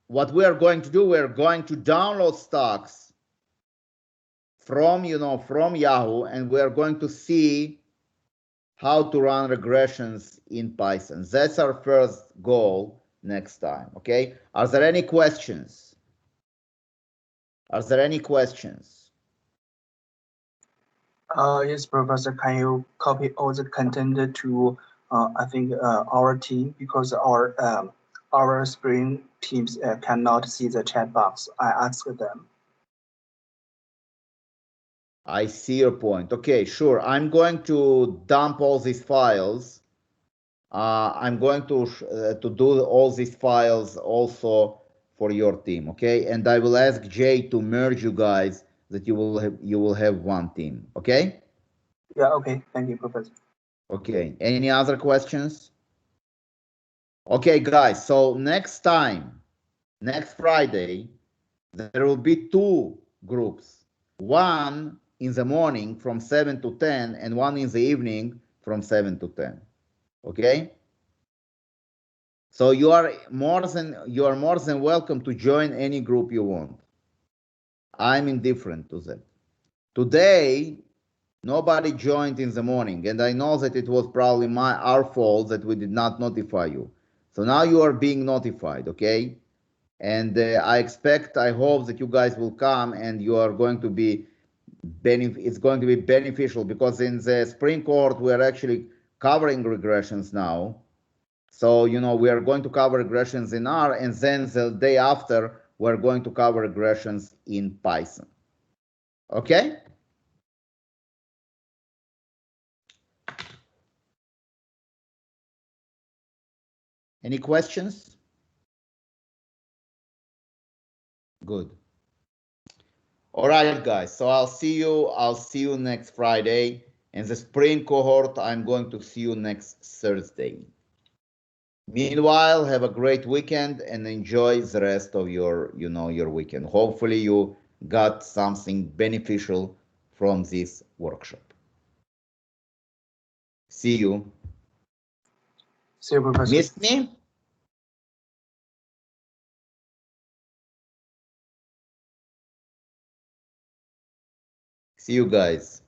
what we are going to do, we are going to download stocks from Yahoo, and we are going to see how to run regressions in Python. That's our first goal next time, okay? Are there any questions? Are there any questions? Yes, Professor, can you copy all the content to, I think, our team, because our Spring teams cannot see the chat box. I asked them. I see your point. Okay, sure. I'm going to dump all these files. I'm going to do all these files also for your team, okay? And I will ask Jay to merge you guys, that you will have one team, okay? Yeah, okay. Thank you, Professor. Okay. Any other questions? Okay, guys. So next time, next Friday, there will be two groups. One in the morning from 7 to 10, and one in the evening from 7 to 10. Okay? So you are more than welcome to join any group you want. I'm indifferent to that. Today, nobody joined in the morning, and I know that it was probably our fault that we did not notify you. So now you are being notified, okay? And I hope that you guys will come, and you are going to be it's going to be beneficial, because in the spring cohort we are actually covering regressions now. So we are going to cover regressions in R, and then the day after we're going to cover regressions in Python. Okay? Any questions? Good. All right, guys. So I'll see you next Friday. And the spring cohort, I'm going to see you next Thursday. Meanwhile, have a great weekend and enjoy the rest of your weekend. Hopefully you got something beneficial from this workshop. See you. See you, Professor. Missed me? See you guys.